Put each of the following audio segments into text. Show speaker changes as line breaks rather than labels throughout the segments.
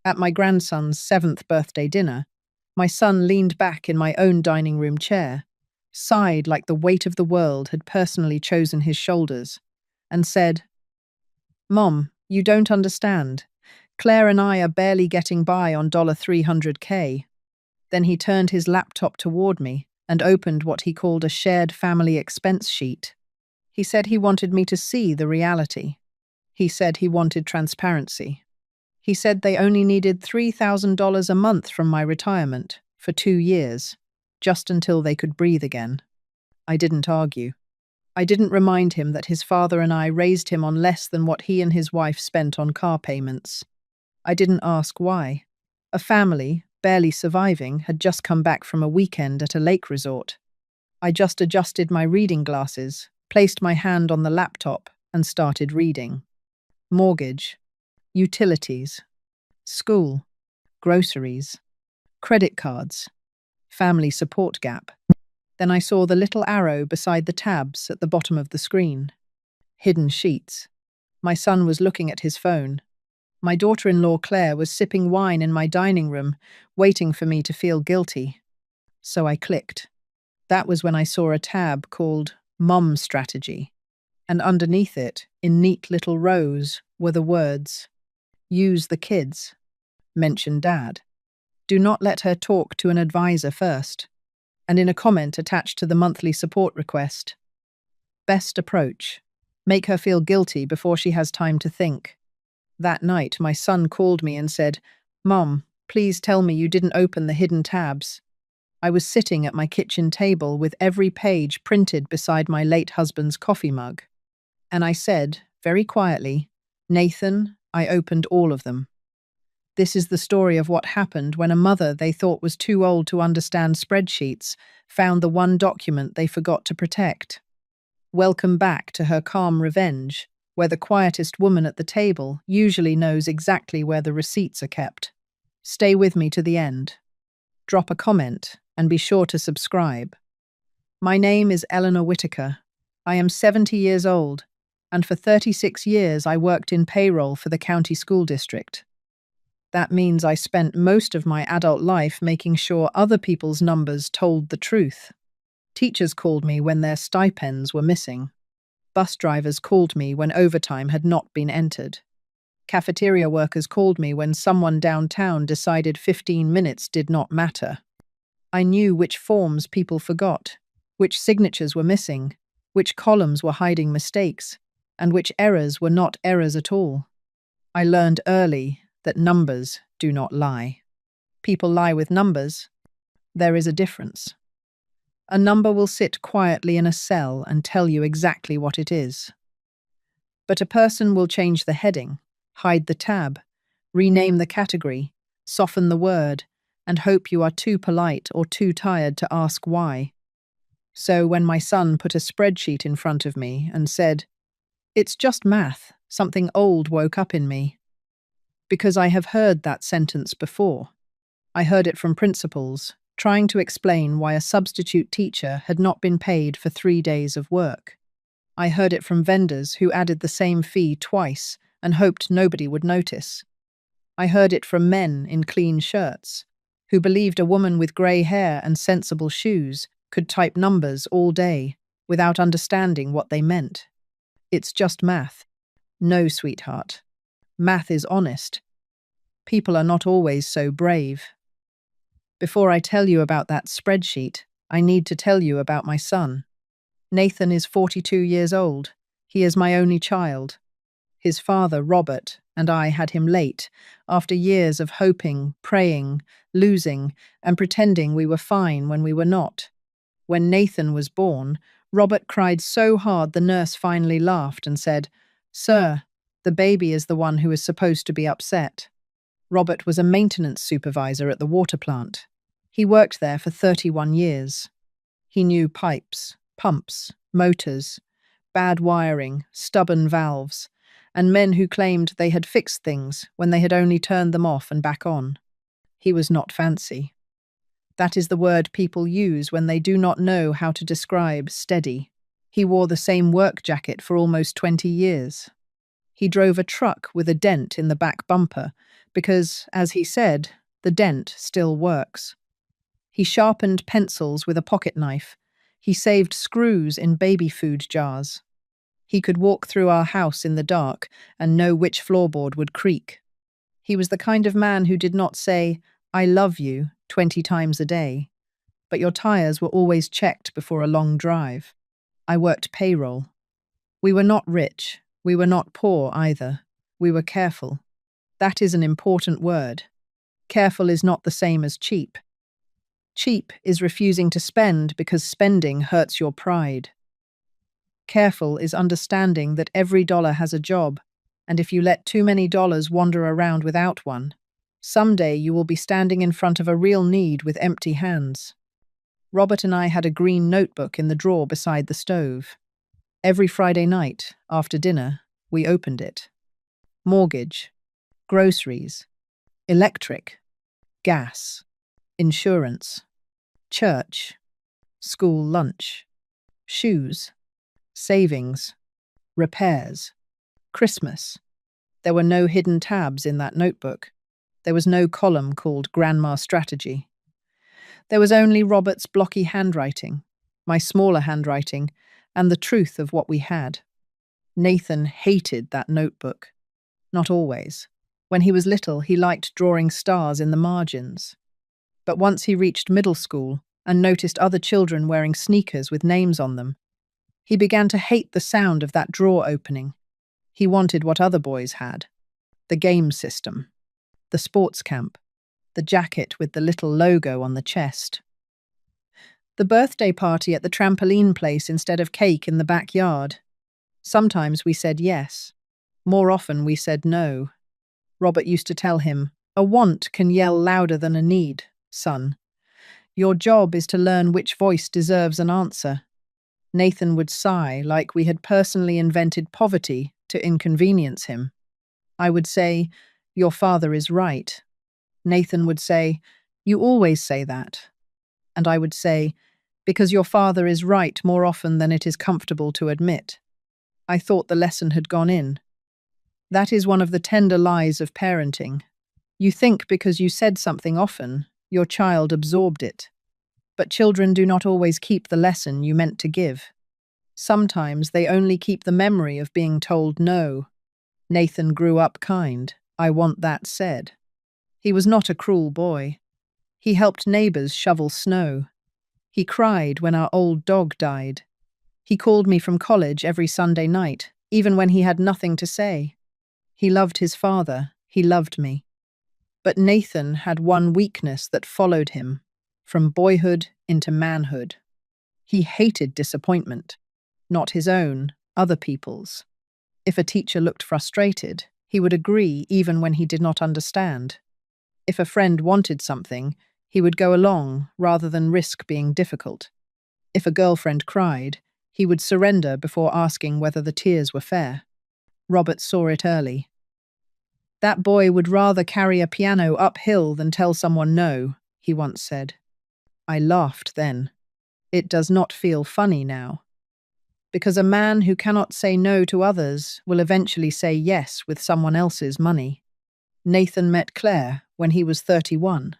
At my grandson's 7th birthday dinner, my son leaned back in my own dining room chair, sighed like the weight of the world had personally chosen his shoulders, and said, "Mom, you don't understand. Claire and I are barely getting by on $300K. Then he turned his laptop toward me and opened what he called a shared family expense sheet. He said he wanted me to see the reality. He said he wanted transparency. He said they only needed $3,000 a month from my retirement for 2 years, just until they could breathe again. I didn't argue. I didn't remind him that his father and I raised him on less than what he and his wife spent on car payments. I didn't ask why. A family, barely surviving, had just come back from a weekend at a lake resort. I just adjusted my reading glasses, placed my hand on the laptop, and started reading. Mortgage, utilities, school, groceries, credit cards, family support gap. Then I saw the little arrow beside the tabs at the bottom of the screen. Hidden sheets. My son was looking at his phone. My daughter-in-law Claire was sipping wine in my dining room, waiting for me to feel guilty. So I clicked. That was when I saw a tab called Mom Strategy. And underneath it, in neat little rows, were the words, "Use the kids. Mention Dad. Do not let her talk to an advisor first." And in a comment attached to the monthly support request, "Best approach. Make her feel guilty before she has time to think." That night, my son called me and said, "Mom, please tell me you didn't open the hidden tabs." I was sitting at my kitchen table with every page printed beside my late husband's coffee mug. And I said, very quietly, "Nathan, I opened all of them." This is the story of what happened when a mother they thought was too old to understand spreadsheets found the one document they forgot to protect. Welcome back to her calm revenge, where the quietest woman at the table usually knows exactly where the receipts are kept. Stay with me to the end. Drop a comment and be sure to subscribe. My name is Eleanor Whitaker. I am 70 years old, and for 36 years I worked in payroll for the county school district. That means I spent most of my adult life making sure other people's numbers told the truth. Teachers called me when their stipends were missing. Bus drivers called me when overtime had not been entered. Cafeteria workers called me when someone downtown decided 15 minutes did not matter. I knew which forms people forgot, which signatures were missing, which columns were hiding mistakes, and which errors were not errors at all. I learned early that numbers do not lie. People lie with numbers. There is a difference. A number will sit quietly in a cell and tell you exactly what it is. But a person will change the heading, hide the tab, rename the category, soften the word, and hope you are too polite or too tired to ask why. So when my son put a spreadsheet in front of me and said, "It's just math," something old woke up in me. Because I have heard that sentence before. I heard it from principals, trying to explain why a substitute teacher had not been paid for 3 days of work. I heard it from vendors who added the same fee twice and hoped nobody would notice. I heard it from men in clean shirts, who believed a woman with grey hair and sensible shoes could type numbers all day without understanding what they meant. It's just math. No, sweetheart. Math is honest. People are not always so brave. Before I tell you about that spreadsheet, I need to tell you about my son. Nathan is 42 years old. He is my only child. His father, Robert, and I had him late, after years of hoping, praying, losing, and pretending we were fine when we were not. When Nathan was born, Robert cried so hard the nurse finally laughed and said, "Sir, the baby is the one who is supposed to be upset." Robert was a maintenance supervisor at the water plant. He worked there for 31 years. He knew pipes, pumps, motors, bad wiring, stubborn valves, and men who claimed they had fixed things when they had only turned them off and back on. He was not fancy. That is the word people use when they do not know how to describe steady. He wore the same work jacket for almost 20 years. He drove a truck with a dent in the back bumper because, as he said, the dent still works. He sharpened pencils with a pocket knife. He saved screws in baby food jars. He could walk through our house in the dark and know which floorboard would creak. He was the kind of man who did not say, "I love you," 20 times a day, but your tires were always checked before a long drive. I worked payroll. We were not rich. We were not poor either. We were careful. That is an important word. Careful is not the same as cheap. Cheap is refusing to spend because spending hurts your pride. Careful is understanding that every dollar has a job, and if you let too many dollars wander around without one, someday you will be standing in front of a real need with empty hands. Robert and I had a green notebook in the drawer beside the stove. Every Friday night, after dinner, we opened it. Mortgage, groceries, electric, gas, insurance, church, school lunch, shoes, savings, repairs, Christmas. There were no hidden tabs in that notebook. There was no column called Grandma Strategy. There was only Robert's blocky handwriting, my smaller handwriting, and the truth of what we had. Nathan hated that notebook. Not always. When he was little, he liked drawing stars in the margins. But once he reached middle school and noticed other children wearing sneakers with names on them, he began to hate the sound of that drawer opening. He wanted what other boys had: the game system, the sports camp, the jacket with the little logo on the chest. The birthday party at the trampoline place instead of cake in the backyard. Sometimes we said yes. More often we said no. Robert used to tell him, "A want can yell louder than a need, son. Your job is to learn which voice deserves an answer." Nathan would sigh like we had personally invented poverty to inconvenience him. I would say, "Your father is right." Nathan would say, "You always say that." And I would say, "Because your father is right more often than it is comfortable to admit." I thought the lesson had gone in. That is one of the tender lies of parenting. You think because you said something often, your child absorbed it. But children do not always keep the lesson you meant to give. Sometimes they only keep the memory of being told no. Nathan grew up kind. I want that said. He was not a cruel boy. He helped neighbors shovel snow. He cried when our old dog died. He called me from college every Sunday night, even when he had nothing to say. He loved his father. He loved me. But Nathan had one weakness that followed him, from boyhood into manhood. He hated disappointment. Not his own, other people's. If a teacher looked frustrated, he would agree even when he did not understand. If a friend wanted something, he would go along rather than risk being difficult. If a girlfriend cried, he would surrender before asking whether the tears were fair. Robert saw it early. "That boy would rather carry a piano uphill than tell someone no," he once said. I laughed then. It does not feel funny now. Because a man who cannot say no to others will eventually say yes with someone else's money. Nathan met Claire when he was 31.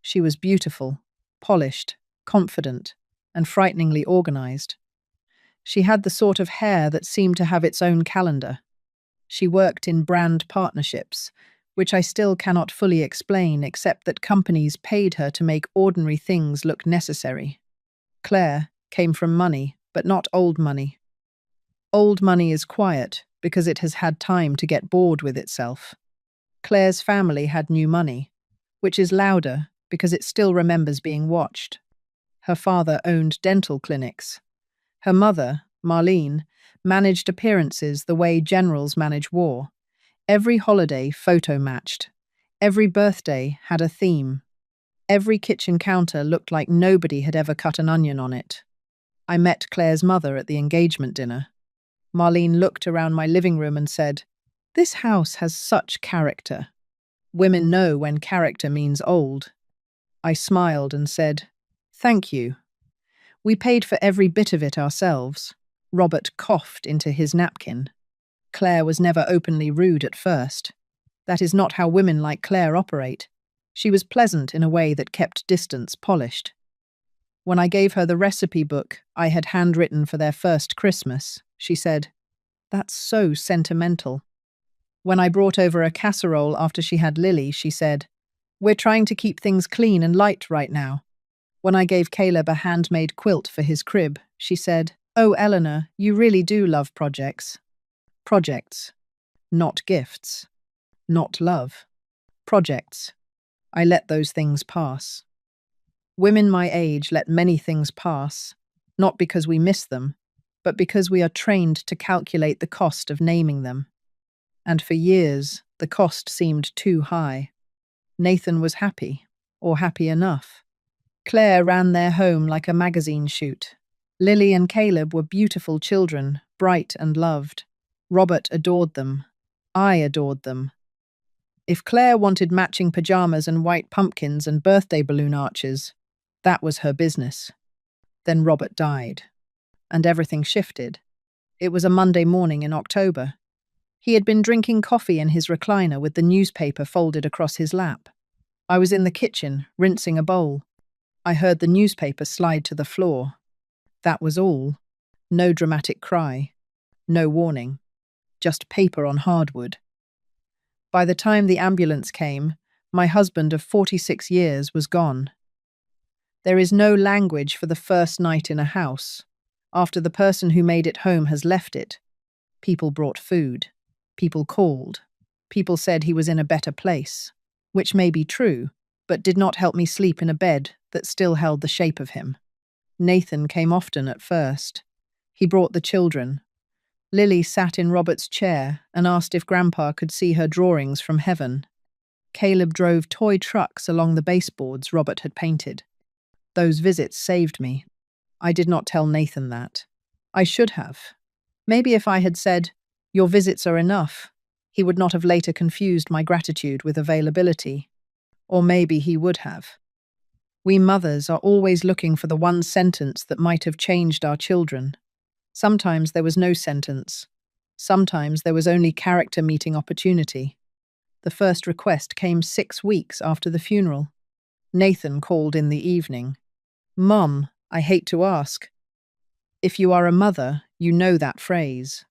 She was beautiful, polished, confident, and frighteningly organized. She had the sort of hair that seemed to have its own calendar. She worked in brand partnerships, which I still cannot fully explain except that companies paid her to make ordinary things look necessary. Claire came from money, but not old money. Old money is quiet because it has had time to get bored with itself. Claire's family had new money, which is louder because it still remembers being watched. Her father owned dental clinics. Her mother, Marlene, managed appearances the way generals manage war. Every holiday photo-matched. Every birthday had a theme. Every kitchen counter looked like nobody had ever cut an onion on it. I met Claire's mother at the engagement dinner. Marlene looked around my living room and said, "This house has such character. Women know when character means old." I smiled and said, "Thank you. We paid for every bit of it ourselves." Robert coughed into his napkin. Claire was never openly rude at first. That is not how women like Claire operate. She was pleasant in a way that kept distance polished. When I gave her the recipe book I had handwritten for their first Christmas, she said, "That's so sentimental." When I brought over a casserole after she had Lily, she said, "We're trying to keep things clean and light right now." When I gave Caleb a handmade quilt for his crib, she said, "Oh, Eleanor, you really do love projects." Projects, not gifts, not love. Projects. I let those things pass. Women my age let many things pass, not because we miss them, but because we are trained to calculate the cost of naming them. And for years, the cost seemed too high. Nathan was happy, or happy enough. Claire ran their home like a magazine shoot. Lily and Caleb were beautiful children, bright and loved. Robert adored them. I adored them. If Claire wanted matching pajamas and white pumpkins and birthday balloon arches, that was her business. Then Robert died, and everything shifted. It was a Monday morning in October. He had been drinking coffee in his recliner with the newspaper folded across his lap. I was in the kitchen, rinsing a bowl. I heard the newspaper slide to the floor. That was all. No dramatic cry. No warning. Just paper on hardwood. By the time the ambulance came, my husband of 46 years was gone. There is no language for the first night in a house, after the person who made it home has left it. People brought food. People called. People said he was in a better place, which may be true, but did not help me sleep in a bed that still held the shape of him. Nathan came often at first. He brought the children. Lily sat in Robert's chair and asked if Grandpa could see her drawings from heaven. Caleb drove toy trucks along the baseboards Robert had painted. Those visits saved me. I did not tell Nathan that. I should have. Maybe if I had said, "Your visits are enough," he would not have later confused my gratitude with availability. Or maybe he would have. We mothers are always looking for the one sentence that might have changed our children. Sometimes there was no sentence. Sometimes there was only character meeting opportunity. The first request came 6 weeks after the funeral. Nathan called in the evening. "Mom, I hate to ask." If you are a mother, you know that phrase.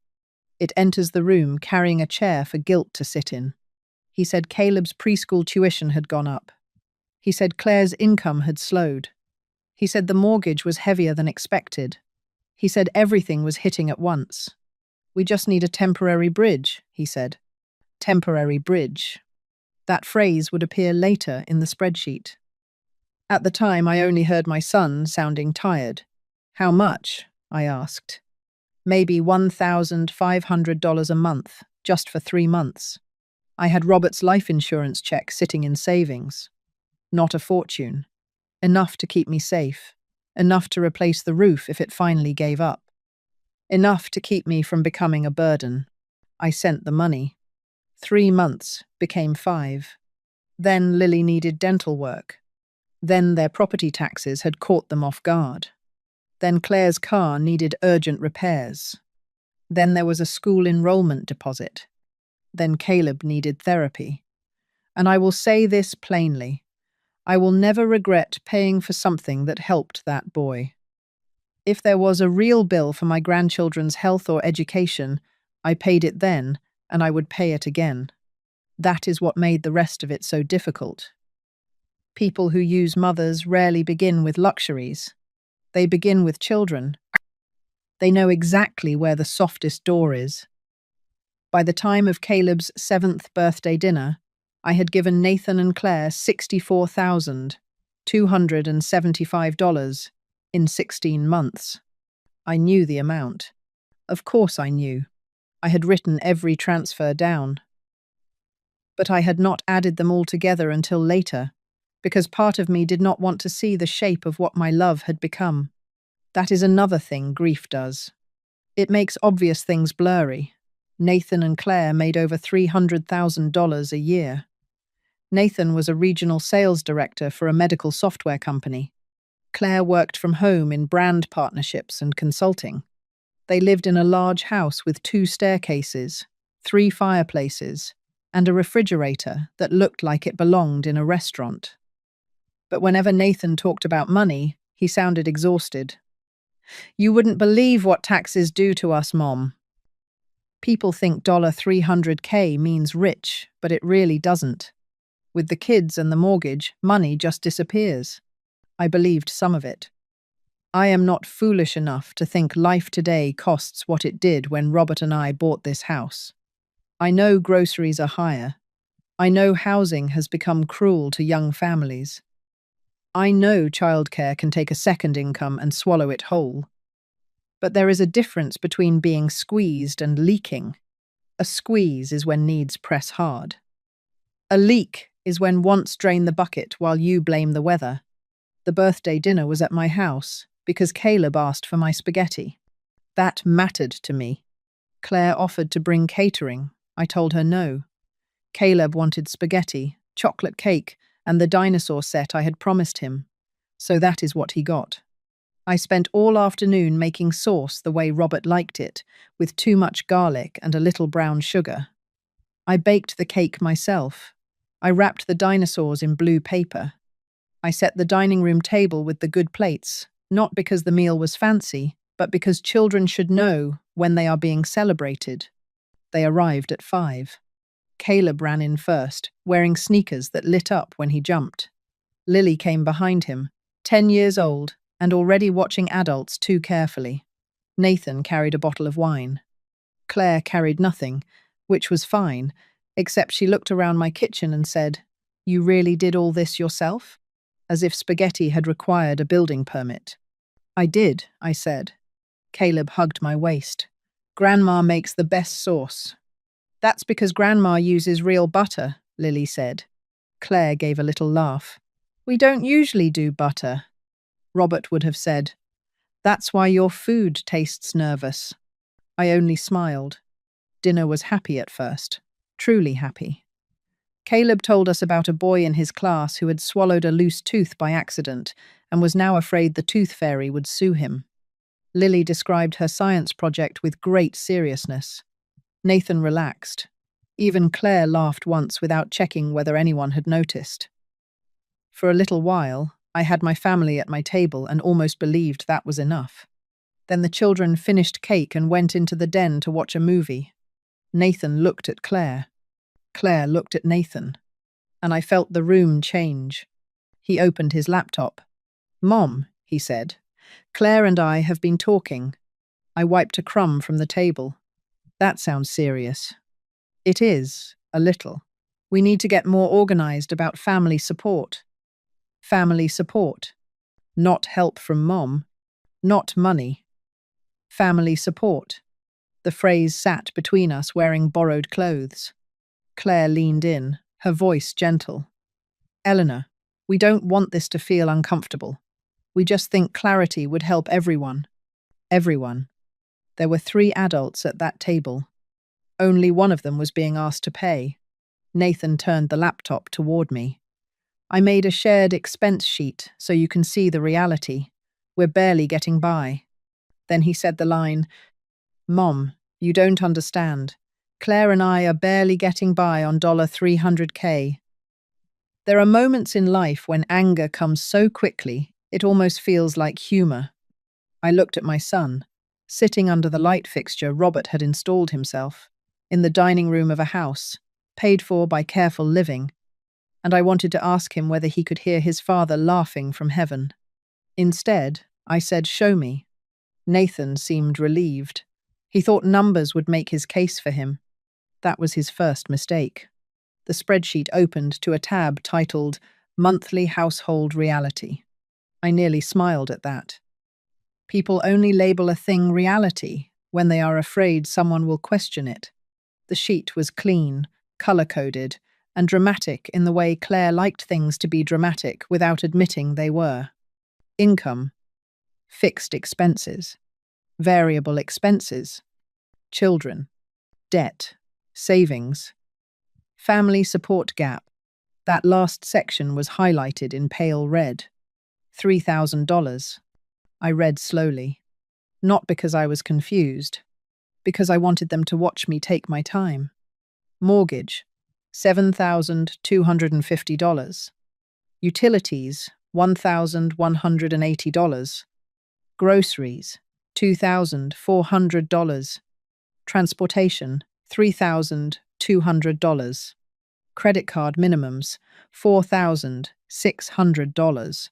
It enters the room carrying a chair for guilt to sit in. He said Caleb's preschool tuition had gone up. He said Claire's income had slowed. He said the mortgage was heavier than expected. He said everything was hitting at once. "We just need a temporary bridge," he said. Temporary bridge. That phrase would appear later in the spreadsheet. At the time, I only heard my son sounding tired. "How much?" I asked. "Maybe $1,500 a month, just for 3 months. I had Robert's life insurance check sitting in savings. Not a fortune. Enough to keep me safe. Enough to replace the roof if it finally gave up. Enough to keep me from becoming a burden. I sent the money. 3 months became 5. Then Lily needed dental work. Then their property taxes had caught them off guard. Then Claire's car needed urgent repairs. Then there was a school enrollment deposit. Then Caleb needed therapy. And I will say this plainly. I will never regret paying for something that helped that boy. If there was a real bill for my grandchildren's health or education, I paid it then, and I would pay it again. That is what made the rest of it so difficult. People who use mothers rarely begin with luxuries. They begin with children. They know exactly where the softest door is. By the time of Caleb's 7th birthday dinner, I had given Nathan and Claire $64,275 in 16 months. I knew the amount. Of course I knew. I had written every transfer down. But I had not added them all together until later, because part of me did not want to see the shape of what my love had become. That is another thing grief does. It makes obvious things blurry. Nathan and Claire made over $300,000 a year. Nathan was a regional sales director for a medical software company. Claire worked from home in brand partnerships and consulting. They lived in a large house with 2 staircases, 3 fireplaces, and a refrigerator that looked like it belonged in a restaurant. But whenever Nathan talked about money, he sounded exhausted. "You wouldn't believe what taxes do to us, Mom." People think $300K means rich, but it really doesn't. With the kids and the mortgage, money just disappears. I believed some of it. I am not foolish enough to think life today costs what it did when Robert and I bought this house. I know groceries are higher. I know housing has become cruel to young families. I know childcare can take a second income and swallow it whole. But there is a difference between being squeezed and leaking. A squeeze is when needs press hard. A leak is when wants drain the bucket while you blame the weather. The birthday dinner was at my house because Caleb asked for my spaghetti. That mattered to me. Claire offered to bring catering. I told her no. Caleb wanted spaghetti, chocolate cake, and the dinosaur set I had promised him. So that is what he got. I spent all afternoon making sauce the way Robert liked it, with too much garlic and a little brown sugar. I baked the cake myself. I wrapped the dinosaurs in blue paper. I set the dining room table with the good plates, not because the meal was fancy, but because children should know when they are being celebrated. They arrived at 5. Caleb ran in first, wearing sneakers that lit up when he jumped. Lily came behind him, 10 years old, and already watching adults too carefully. Nathan carried a bottle of wine. Claire carried nothing, which was fine, except she looked around my kitchen and said, "You really did all this yourself?" As if spaghetti had required a building permit. "I did," I said. Caleb hugged my waist. "Grandma makes the best sauce." "That's because Grandma uses real butter," Lily said. Claire gave a little laugh. "We don't usually do butter." Robert would have said, "That's why your food tastes nervous." I only smiled. Dinner was happy at first, truly happy. Caleb told us about a boy in his class who had swallowed a loose tooth by accident and was now afraid the tooth fairy would sue him. Lily described her science project with great seriousness. Nathan relaxed. Even Claire laughed once without checking whether anyone had noticed. For a little while, I had my family at my table and almost believed that was enough. Then the children finished cake and went into the den to watch a movie. Nathan looked at Claire. Claire looked at Nathan. And I felt the room change. He opened his laptop. "Mom," he said, "Claire and I have been talking." I wiped a crumb from the table. "That sounds serious." "It is, a little. We need to get more organized about family support." Family support. Not help from Mom. Not money. Family support. The phrase sat between us wearing borrowed clothes. Claire leaned in, her voice gentle. "Eleanor, we don't want this to feel uncomfortable. We just think clarity would help everyone." Everyone. There were 3 adults at that table. Only one of them was being asked to pay. Nathan turned the laptop toward me. "I made a shared expense sheet so you can see the reality. We're barely getting by." Then he said the line, "Mom, you don't understand. Claire and I are barely getting by on $300K. There are moments in life when anger comes so quickly, it almost feels like humor." I looked at my son. Sitting under the light fixture Robert had installed himself, in the dining room of a house, paid for by careful living, and I wanted to ask him whether he could hear his father laughing from heaven. Instead, I said, "Show me." Nathan seemed relieved. He thought numbers would make his case for him. That was his first mistake. The spreadsheet opened to a tab titled Monthly Household Reality. I nearly smiled at that. People only label a thing reality when they are afraid someone will question it. The sheet was clean, color-coded, and dramatic in the way Claire liked things to be dramatic without admitting they were. Income. Fixed expenses. Variable expenses. Children. Debt. Savings. Family support gap. That last section was highlighted in pale red. $3,000. I read slowly. Not because I was confused. Because I wanted them to watch me take my time. Mortgage. $7,250. Utilities, $1,180. Groceries, $2,400. Transportation, $3,200. Credit card minimums, $4,600.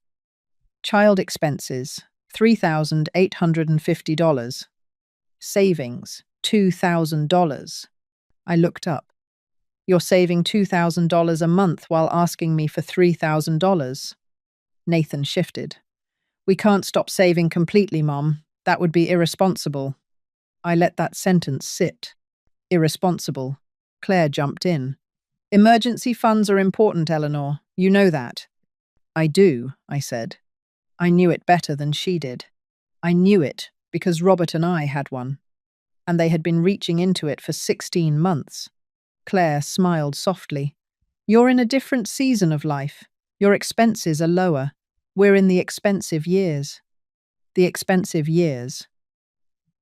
Child expenses, $3,850. Savings, $2,000. I looked up. You're saving $2,000 a month while asking me for $3,000. Nathan shifted. We can't stop saving completely, Mom. That would be irresponsible. I let that sentence sit. Irresponsible. Claire jumped in. Emergency funds are important, Eleanor. You know that. I do, I said. I knew it better than she did. I knew it because Robert and I had one, and they had been reaching into it for 16 months. Claire smiled softly. You're in a different season of life. Your expenses are lower. We're in the expensive years. The expensive years.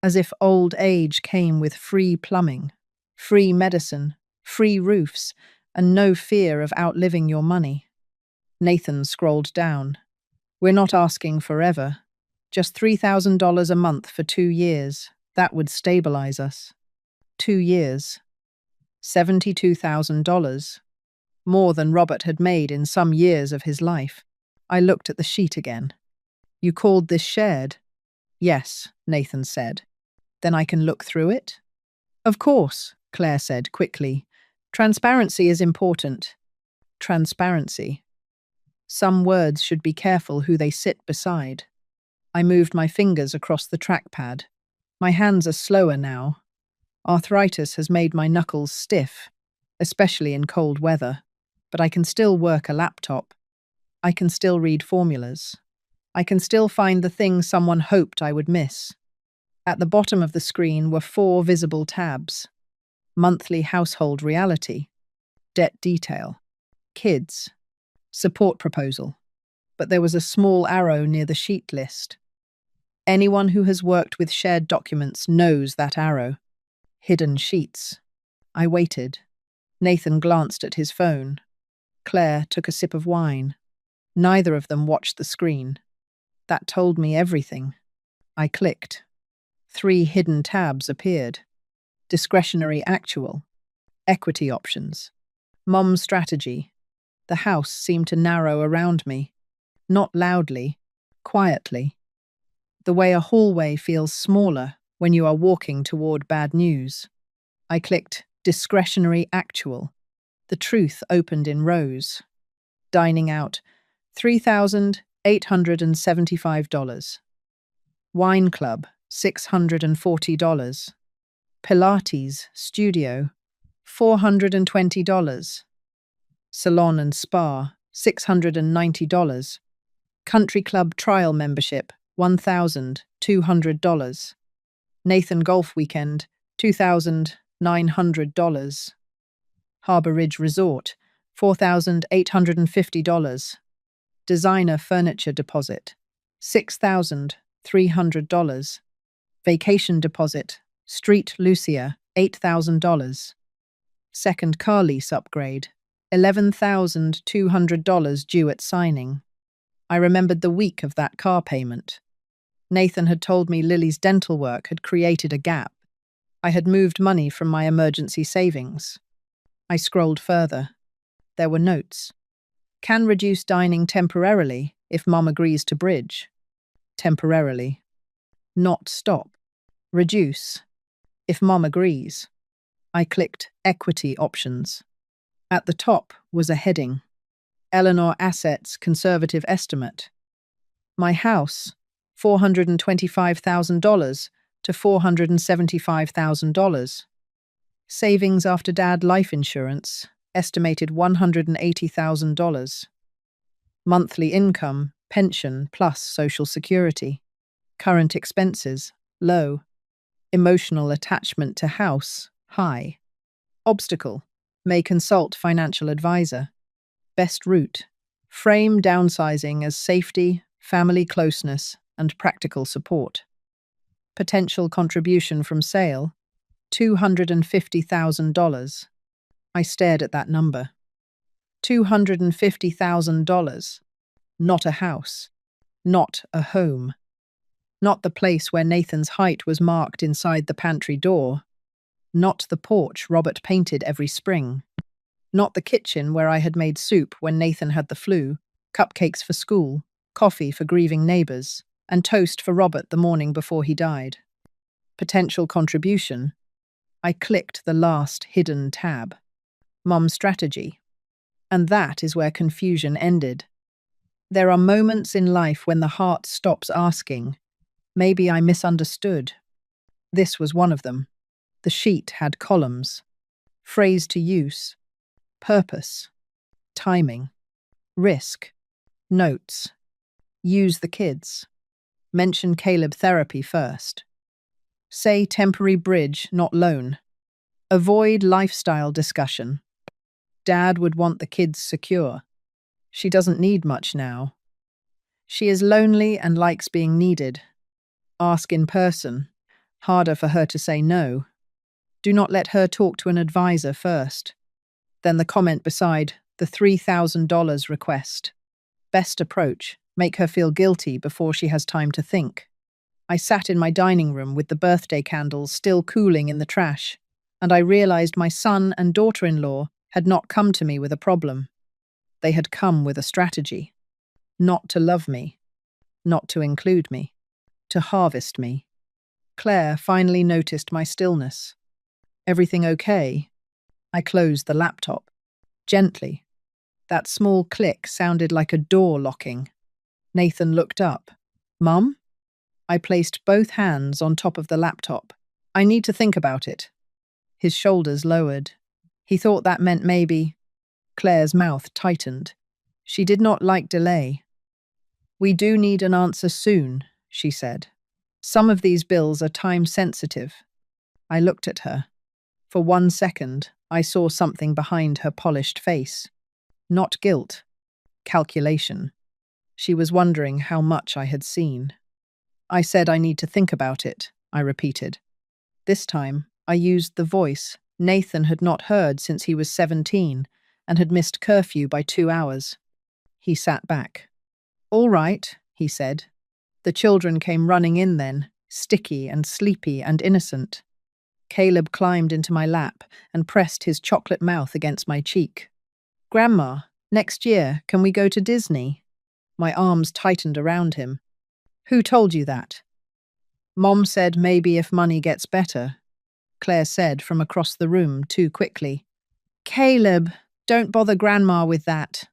As if old age came with free plumbing, free medicine, free roofs, and no fear of outliving your money. Nathan scrolled down. We're not asking forever. Just $3,000 a month for 2 years. That would stabilize us. 2 years. $72,000. More than Robert had made in some years of his life. I looked at the sheet again. You called this shared? Yes, Nathan said. Then I can look through it? Of course, Claire said quickly. Transparency is important. Transparency. Some words should be careful who they sit beside. I moved my fingers across the trackpad. My hands are slower now. Arthritis has made my knuckles stiff, especially in cold weather, but I can still work a laptop. I can still read formulas. I can still find the things someone hoped I would miss. At the bottom of the screen were 4 visible tabs. Monthly household reality, debt detail, kids, support proposal. But there was a small arrow near the sheet list. Anyone who has worked with shared documents knows that arrow. Hidden sheets. I waited. Nathan glanced at his phone. Claire took a sip of wine. Neither of them watched the screen. That told me everything. I clicked. 3 hidden tabs appeared. Discretionary actual. Equity options. Mom's strategy. The house seemed to narrow around me. Not loudly, quietly. The way a hallway feels smaller when you are walking toward bad news. I clicked discretionary actual. The truth opened in rows. Dining out, $3,875. Wine club, $640. Pilates studio, $420. Salon and spa, $690. Country club trial membership, $1,200. Nathan golf weekend, $2,900. Harbour Ridge Resort, $4,850. Designer furniture deposit, $6,300. Vacation deposit, Street Lucia, $8,000. Second car lease upgrade, $11,200 due at signing. I remembered the week of that car payment. Nathan had told me Lily's dental work had created a gap. I had moved money from my emergency savings. I scrolled further. There were notes. Can reduce dining temporarily if Mum agrees to bridge. Temporarily. Not stop. Reduce. If Mum agrees. I clicked Equity Options. At the top was a heading. Eleanor Assets Conservative Estimate. My house, $425,000 to $475,000. Savings after Dad life insurance, estimated $180,000. Monthly income, pension plus Social Security. Current expenses, low. Emotional attachment to house, high. Obstacle, may consult financial advisor. Best route, frame downsizing as safety, family closeness, and practical support. Potential contribution from sale, $250,000. I stared at that number. $250,000. Not a house. Not a home. Not the place where Nathan's height was marked inside the pantry door. Not the porch Robert painted every spring. Not the kitchen where I had made soup when Nathan had the flu, cupcakes for school, coffee for grieving neighbours, and toast for Robert the morning before he died. Potential contribution. I clicked the last hidden tab. Mum's strategy. And that is where confusion ended. There are moments in life when the heart stops asking, maybe I misunderstood. This was one of them. The sheet had columns. Phrase to use. Purpose. Timing. Risk. Notes. Use the kids. Mention Caleb therapy first. Say temporary bridge, not loan. Avoid lifestyle discussion. Dad would want the kids secure. She doesn't need much now. She is lonely and likes being needed. Ask in person. Harder for her to say no. Do not let her talk to an advisor first. Then the comment beside, the $3,000 request. Best approach, make her feel guilty before she has time to think. I sat in my dining room with the birthday candles still cooling in the trash, and I realized my son and daughter-in-law had not come to me with a problem. They had come with a strategy. Not to love me. Not to include me. To harvest me. Claire finally noticed my stillness. Everything okay? I closed the laptop. Gently. That small click sounded like a door locking. Nathan looked up. Mum? I placed both hands on top of the laptop. I need to think about it. His shoulders lowered. He thought that meant maybe. Claire's mouth tightened. She did not like delay. We do need an answer soon, she said. Some of these bills are time-sensitive. I looked at her. For 1 second, I saw something behind her polished face. Not guilt. Calculation. She was wondering how much I had seen. I said I need to think about it, I repeated. This time, I used the voice Nathan had not heard since he was 17 and had missed curfew by 2 hours. He sat back. All right, he said. The children came running in then, sticky and sleepy and innocent. Caleb climbed into my lap and pressed his chocolate mouth against my cheek. Grandma, next year, can we go to Disney? My arms tightened around him. Who told you that? Mom said maybe if money gets better, Claire said from across the room too quickly. Caleb, don't bother Grandma with that.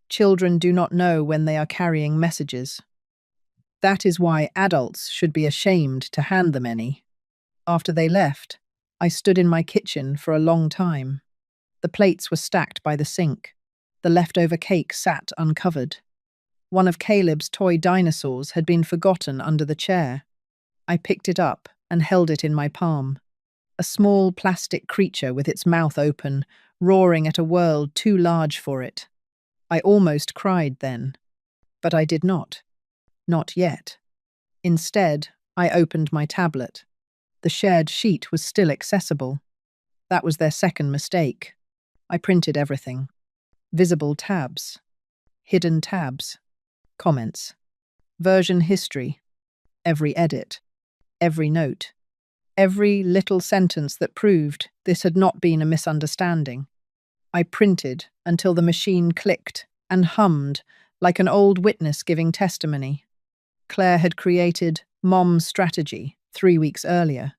Children do not know when they are carrying messages. That is why adults should be ashamed to hand them any. After they left, I stood in my kitchen for a long time. The plates were stacked by the sink. The leftover cake sat uncovered. One of Caleb's toy dinosaurs had been forgotten under the chair. I picked it up and held it in my palm. A small plastic creature with its mouth open, roaring at a world too large for it. I almost cried then, but I did not. Not yet. Instead, I opened my tablet. The shared sheet was still accessible. That was their second mistake. I printed everything. Visible tabs. Hidden tabs. Comments. Version history. Every edit. Every note. Every little sentence that proved this had not been a misunderstanding. I printed until the machine clicked and hummed like an old witness giving testimony. Claire had created Mom's Strategy 3 weeks earlier.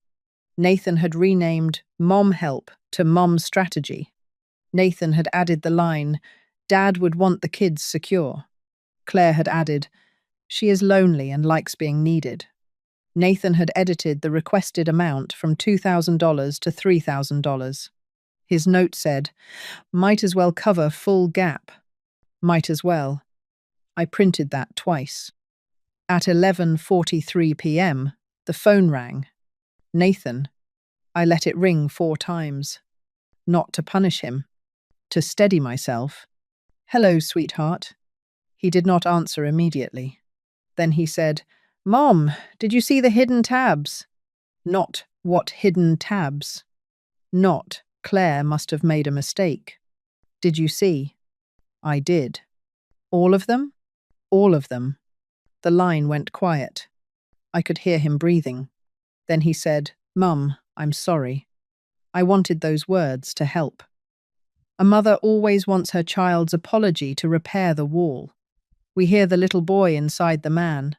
Nathan had renamed Mom Help to Mom's Strategy. Nathan had added the line, Dad would want the kids secure. Claire had added, she is lonely and likes being needed. Nathan had edited the requested amount from $2,000 to $3,000. His note said, might as well cover full gap. Might as well. I printed that twice. At 11:43 p.m., the phone rang. Nathan. I let it ring 4 times. Not to punish him. To steady myself. Hello, sweetheart. He did not answer immediately. Then he said, Mom, did you see the hidden tabs? Not what hidden tabs. Not Claire must have made a mistake. Did you see? I did. All of them? All of them. The line went quiet. I could hear him breathing. Then he said, "Mum, I'm sorry." I wanted those words to help. A mother always wants her child's apology to repair the wall. We hear the little boy inside the man.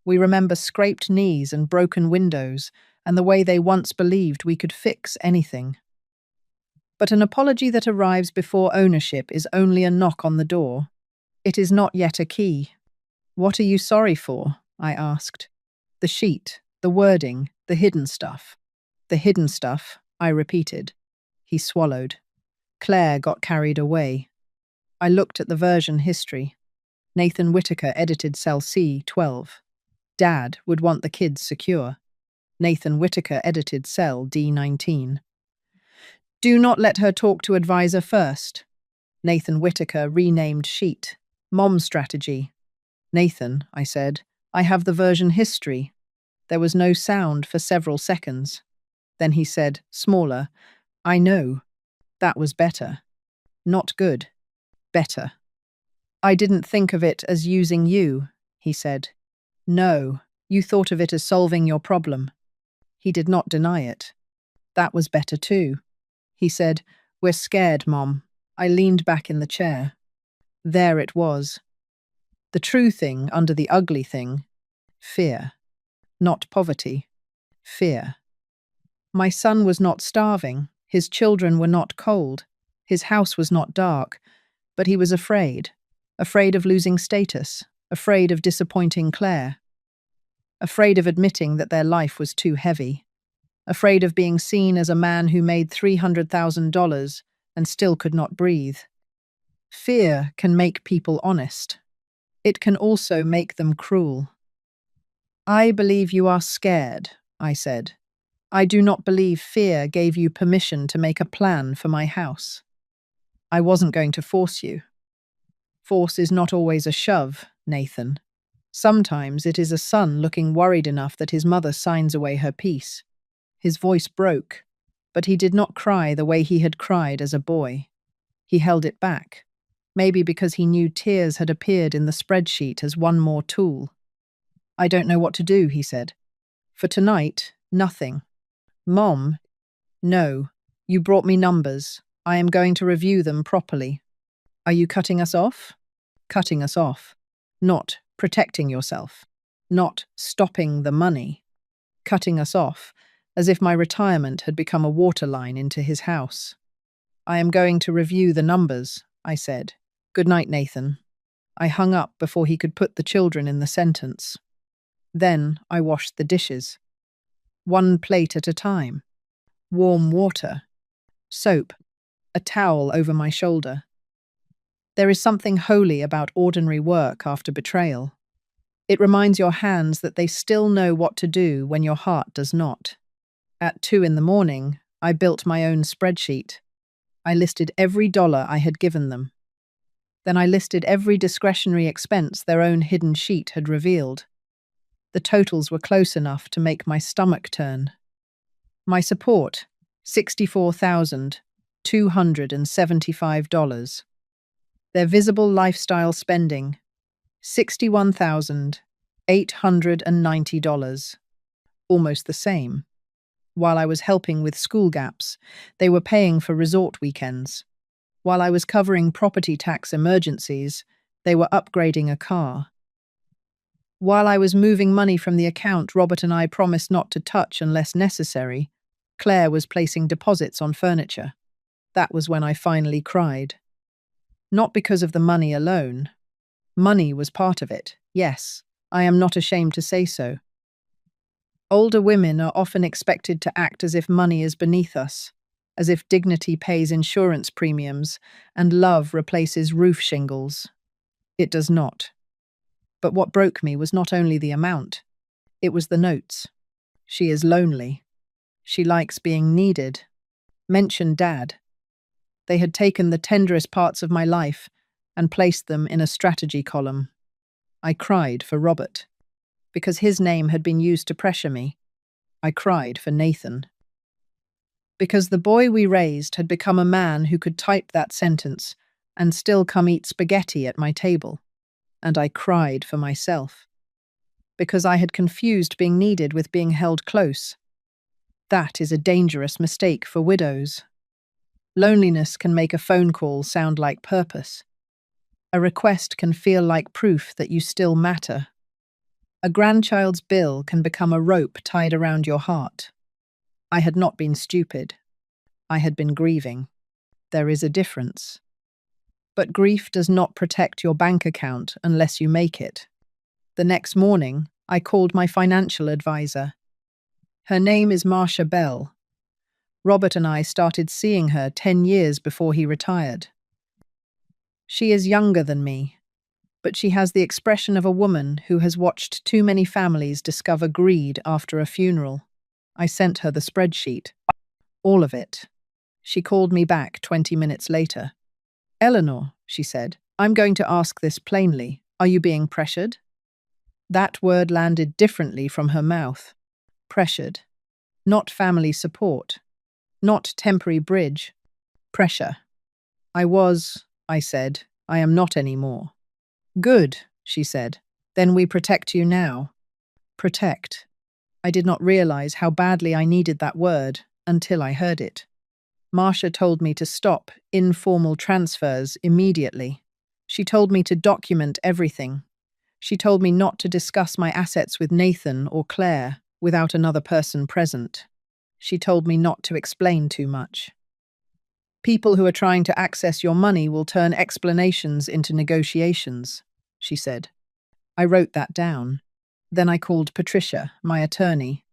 We remember scraped knees and broken windows and the way they once believed we could fix anything. But an apology that arrives before ownership is only a knock on the door. It is not yet a key. "What are you sorry for?" I asked. "The sheet, the wording, the hidden stuff." "The hidden stuff," I repeated. He swallowed. Claire got carried away. I looked at the version history. Nathan Whitaker edited cell C12. Dad would want the kids secure. Nathan Whitaker edited cell D19. "Do not let her talk to advisor first." Nathan Whitaker renamed sheet. "Mom strategy." "Nathan," I said, "I have the version history." There was no sound for several seconds. Then he said, smaller, "I know. That was better. Not good. Better." "I didn't think of it as using you," he said. "No, you thought of it as solving your problem." He did not deny it. "That was better too." He said, "We're scared, Mom." I leaned back in the chair. There it was. The true thing under the ugly thing. Fear. Not poverty. Fear. My son was not starving. His children were not cold. His house was not dark. But he was afraid. Afraid of losing status. Afraid of disappointing Claire. Afraid of admitting that their life was too heavy. Afraid of being seen as a man who made $300,000 and still could not breathe. Fear can make people honest. It can also make them cruel. "I believe you are scared," I said. "I do not believe fear gave you permission to make a plan for my house. I wasn't going to force you. Force is not always a shove, Nathan. Sometimes it is a son looking worried enough that his mother signs away her peace." His voice broke, but he did not cry the way he had cried as a boy. He held it back, maybe because he knew tears had appeared in the spreadsheet as one more tool. "I don't know what to do," he said. "For tonight, nothing. Mom, no, you brought me numbers. I am going to review them properly. Are you cutting us off?" Cutting us off. Not protecting yourself. Not stopping the money. Cutting us off, as if my retirement had become a waterline into his house. "I am going to review the numbers," I said. "Good night, Nathan." I hung up before he could put the children in the sentence. Then I washed the dishes. One plate at a time. Warm water. Soap. A towel over my shoulder. There is something holy about ordinary work after betrayal. It reminds your hands that they still know what to do when your heart does not. At 2 in the morning, I built my own spreadsheet. I listed every dollar I had given them. Then I listed every discretionary expense their own hidden sheet had revealed. The totals were close enough to make my stomach turn. My support, $64,275. Their visible lifestyle spending, $61,890. Almost the same. While I was helping with school gaps, they were paying for resort weekends. While I was covering property tax emergencies, they were upgrading a car. While I was moving money from the account Robert and I promised not to touch unless necessary, Claire was placing deposits on furniture. That was when I finally cried. Not because of the money alone. Money was part of it, yes, I am not ashamed to say so. Older women are often expected to act as if money is beneath us, as if dignity pays insurance premiums and love replaces roof shingles. It does not. But what broke me was not only the amount, it was the notes. She is lonely. She likes being needed. Mention Dad. They had taken the tenderest parts of my life and placed them in a strategy column. I cried for Robert. Because his name had been used to pressure me. I cried for Nathan. Because the boy we raised had become a man who could type that sentence and still come eat spaghetti at my table. And I cried for myself. Because I had confused being needed with being held close. That is a dangerous mistake for widows. Loneliness can make a phone call sound like purpose. A request can feel like proof that you still matter. A grandchild's bill can become a rope tied around your heart. I had not been stupid. I had been grieving. There is a difference. But grief does not protect your bank account unless you make it. The next morning, I called my financial advisor. Her name is Marcia Bell. Robert and I started seeing her 10 years before he retired. She is younger than me, but she has the expression of a woman who has watched too many families discover greed after a funeral. I sent her the spreadsheet. All of it. She called me back 20 minutes later. Eleanor, she said, I'm going to ask this plainly. Are you being pressured? That word landed differently from her mouth. Pressured. Not family support. Not temporary bridge. Pressure. I said. I am not anymore. Good, she said. Then we protect you now. Protect. I did not realize how badly I needed that word until I heard it. Marcia told me to stop informal transfers immediately. She told me to document everything. She told me not to discuss my assets with Nathan or Claire without another person present. She told me not to explain too much. People who are trying to access your money will turn explanations into negotiations, she said. I wrote that down. Then I called Patricia, my attorney.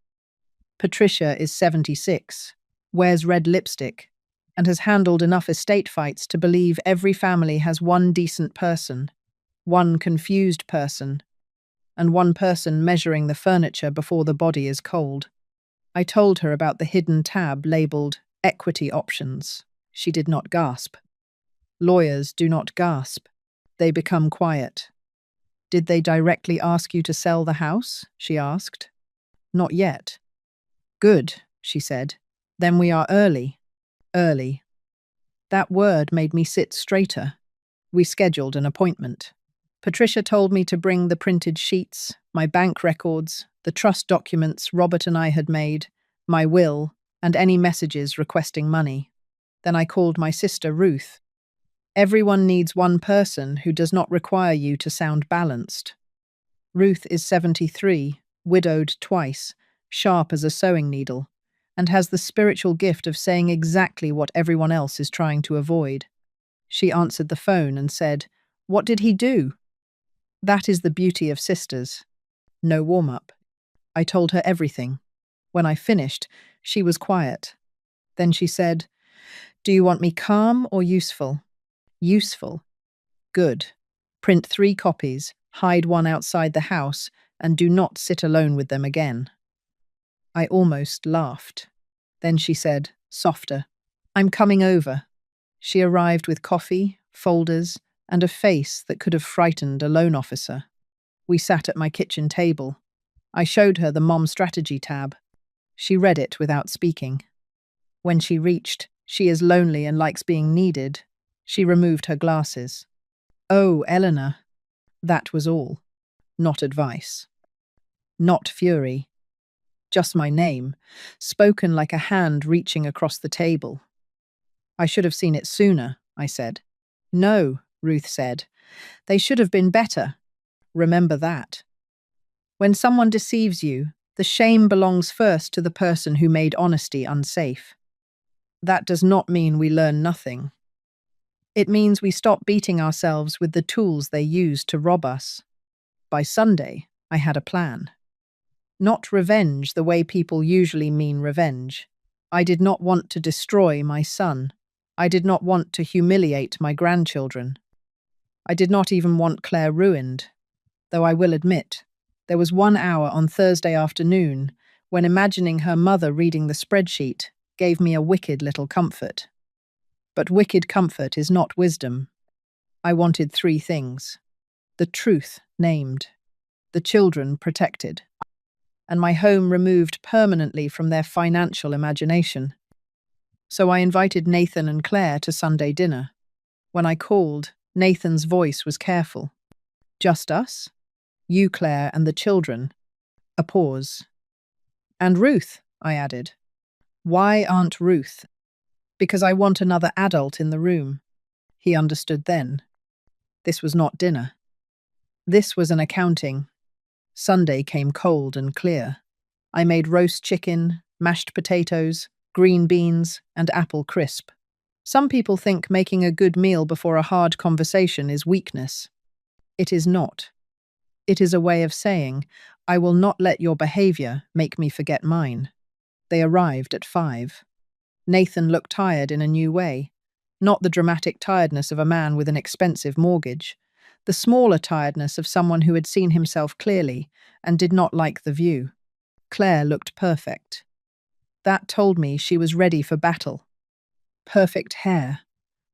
Patricia is 76, wears red lipstick, and has handled enough estate fights to believe every family has one decent person, one confused person, and one person measuring the furniture before the body is cold. I told her about the hidden tab labeled equity options. She did not gasp. Lawyers do not gasp. They become quiet. Did they directly ask you to sell the house? She asked. Not yet. Good, she said. Then we are early. Early. That word made me sit straighter. We scheduled an appointment. Patricia told me to bring the printed sheets, my bank records, the trust documents Robert and I had made, my will, and any messages requesting money. Then I called my sister, Ruth. Everyone needs one person who does not require you to sound balanced. Ruth is 73, widowed twice, sharp as a sewing needle, and has the spiritual gift of saying exactly what everyone else is trying to avoid. She answered the phone and said, "What did he do?" That is the beauty of sisters. No warm-up. I told her everything. When I finished, she was quiet. Then she said, "Do you want me calm or useful?" Useful. Good. Print 3 copies, hide one outside the house, and do not sit alone with them again. I almost laughed. Then she said, softer, "I'm coming over." She arrived with coffee, folders, and a face that could have frightened a loan officer. We sat at my kitchen table. I showed her the Mom Strategy tab. She read it without speaking. When she reached, "She is lonely and likes being needed," she removed her glasses. "Oh, Eleanor." That was all. Not advice. Not fury. Just my name, spoken like a hand reaching across the table. "I should have seen it sooner," I said. "No," Ruth said. "They should have been better. Remember that. When someone deceives you, the shame belongs first to the person who made honesty unsafe. That does not mean we learn nothing. It means we stop beating ourselves with the tools they used to rob us." By Sunday, I had a plan. Not revenge the way people usually mean revenge. I did not want to destroy my son. I did not want to humiliate my grandchildren. I did not even want Claire ruined, though I will admit, there was 1 hour on Thursday afternoon when imagining her mother reading the spreadsheet gave me a wicked little comfort. But wicked comfort is not wisdom. I wanted 3 things. The truth named, the children protected, and my home removed permanently from their financial imagination. So I invited Nathan and Claire to Sunday dinner. When I called, Nathan's voice was careful. Just us? You, Claire, and the children. A pause. And Ruth, I added. Why Aunt Ruth? Because I want another adult in the room. He understood then. This was not dinner. This was an accounting. Sunday came cold and clear. I made roast chicken, mashed potatoes, green beans, and apple crisp. Some people think making a good meal before a hard conversation is weakness. It is not. It is a way of saying, I will not let your behavior make me forget mine. They arrived at 5. Nathan looked tired in a new way. Not the dramatic tiredness of a man with an expensive mortgage. The smaller tiredness of someone who had seen himself clearly and did not like the view. Claire looked perfect. That told me she was ready for battle. Perfect hair,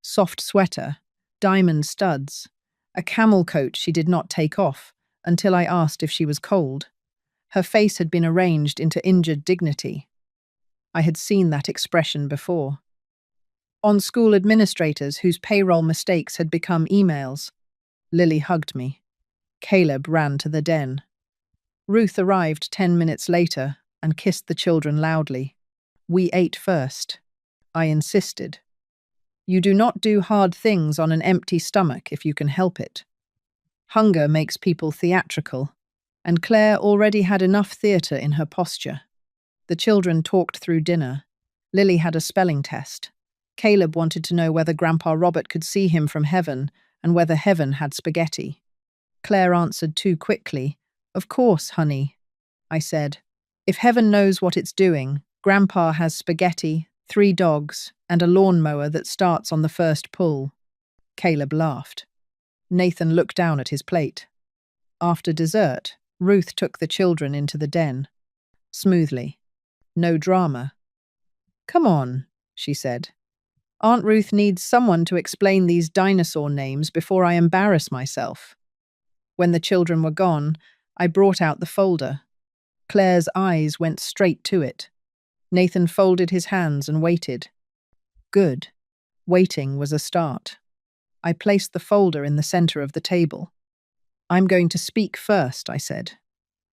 soft sweater, diamond studs, a camel coat she did not take off until I asked if she was cold. Her face had been arranged into injured dignity. I had seen that expression before. On school administrators whose payroll mistakes had become emails. Lily hugged me. Caleb ran to the den. Ruth arrived 10 minutes later and kissed the children loudly. We ate first. I insisted. You do not do hard things on an empty stomach if you can help it. Hunger makes people theatrical, and Claire already had enough theatre in her posture. The children talked through dinner. Lily had a spelling test. Caleb wanted to know whether Grandpa Robert could see him from heaven and whether heaven had spaghetti. Claire answered too quickly. Of course, honey, I said. If heaven knows what it's doing, Grandpa has spaghetti, 3 dogs, and a lawnmower that starts on the first pull. Caleb laughed. Nathan looked down at his plate. After dessert, Ruth took the children into the den. Smoothly. No drama. Come on, she said. Aunt Ruth needs someone to explain these dinosaur names before I embarrass myself. When the children were gone, I brought out the folder. Claire's eyes went straight to it. Nathan folded his hands and waited. Good. Waiting was a start. I placed the folder in the center of the table. I'm going to speak first, I said.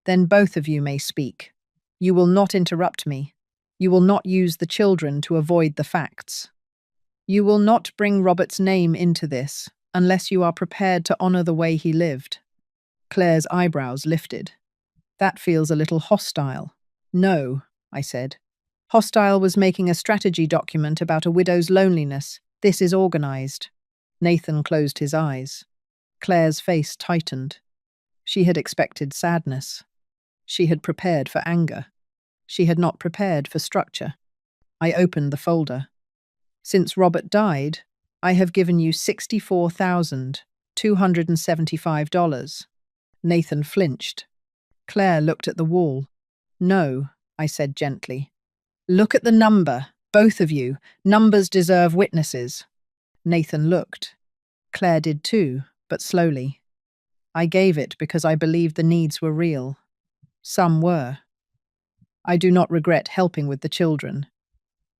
Then both of you may speak. You will not interrupt me. You will not use the children to avoid the facts. You will not bring Robert's name into this unless you are prepared to honor the way he lived. Claire's eyebrows lifted. That feels a little hostile. No, I said. Hostile was making a strategy document about a widow's loneliness. This is organized. Nathan closed his eyes. Claire's face tightened. She had expected sadness. She had prepared for anger. She had not prepared for structure. I opened the folder. Since Robert died, I have given you $64,275. Nathan flinched. Claire looked at the wall. No, I said gently. Look at the number, both of you. Numbers deserve witnesses. Nathan looked. Claire did too, but slowly. I gave it because I believed the needs were real. Some were. I do not regret helping with the children.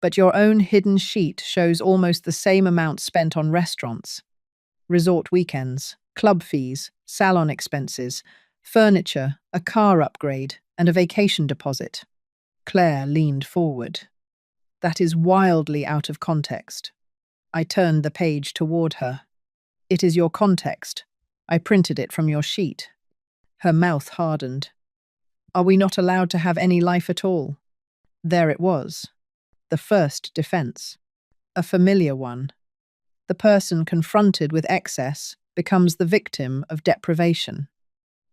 But your own hidden sheet shows almost the same amount spent on restaurants, resort weekends, club fees, salon expenses, furniture, a car upgrade, and a vacation deposit. Claire leaned forward. That is wildly out of context. I turned the page toward her. It is your context. I printed it from your sheet. Her mouth hardened. Are we not allowed to have any life at all? There it was. The first defense. A familiar one. The person confronted with excess becomes the victim of deprivation.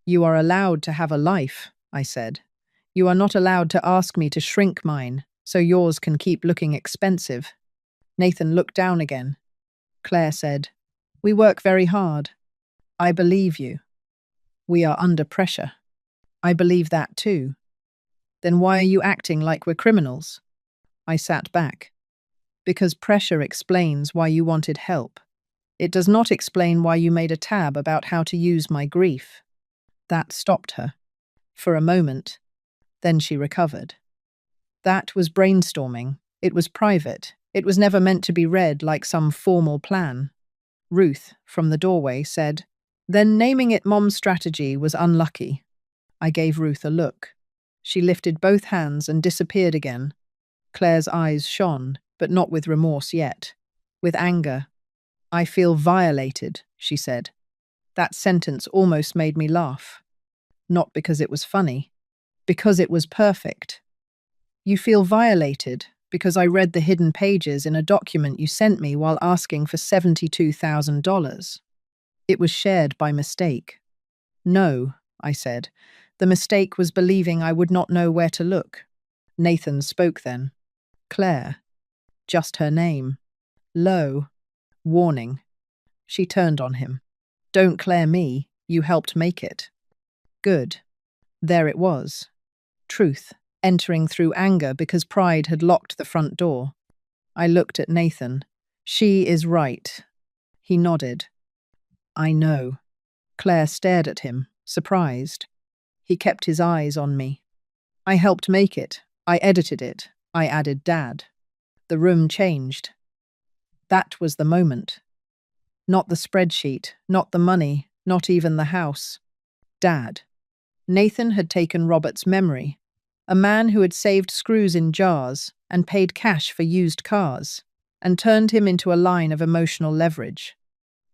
You are allowed to have a life, I said. You are not allowed to ask me to shrink mine, so yours can keep looking expensive. Nathan looked down again. Claire said, We work very hard. I believe you. We are under pressure. I believe that too. Then why are you acting like we're criminals? I sat back. Because pressure explains why you wanted help. It does not explain why you made a tab about how to use my grief. That stopped her. For a moment. Then she recovered. That was brainstorming. It was private. It was never meant to be read like some formal plan. Ruth, from the doorway, said, "Then naming it Mom's strategy was unlucky." I gave Ruth a look. She lifted both hands and disappeared again. Claire's eyes shone, but not with remorse yet. With anger. "I feel violated," she said. That sentence almost made me laugh. Not because it was funny, because it was perfect. "You feel violated because I read the hidden pages in a document you sent me while asking for $72,000. It was shared by mistake." "No," I said. "The mistake was believing I would not know where to look." Nathan spoke then. "Claire." Just her name. Low. Warning. She turned on him. "Don't Claire me, you helped make it." Good. There it was. Truth, entering through anger because pride had locked the front door. I looked at Nathan. "She is right." He nodded. "I know." Claire stared at him, surprised. He kept his eyes on me. "I helped make it. I edited it. I added Dad." The room changed. That was the moment. Not the spreadsheet, not the money, not even the house. Dad. Nathan had taken Robert's memory, a man who had saved screws in jars and paid cash for used cars, and turned him into a line of emotional leverage.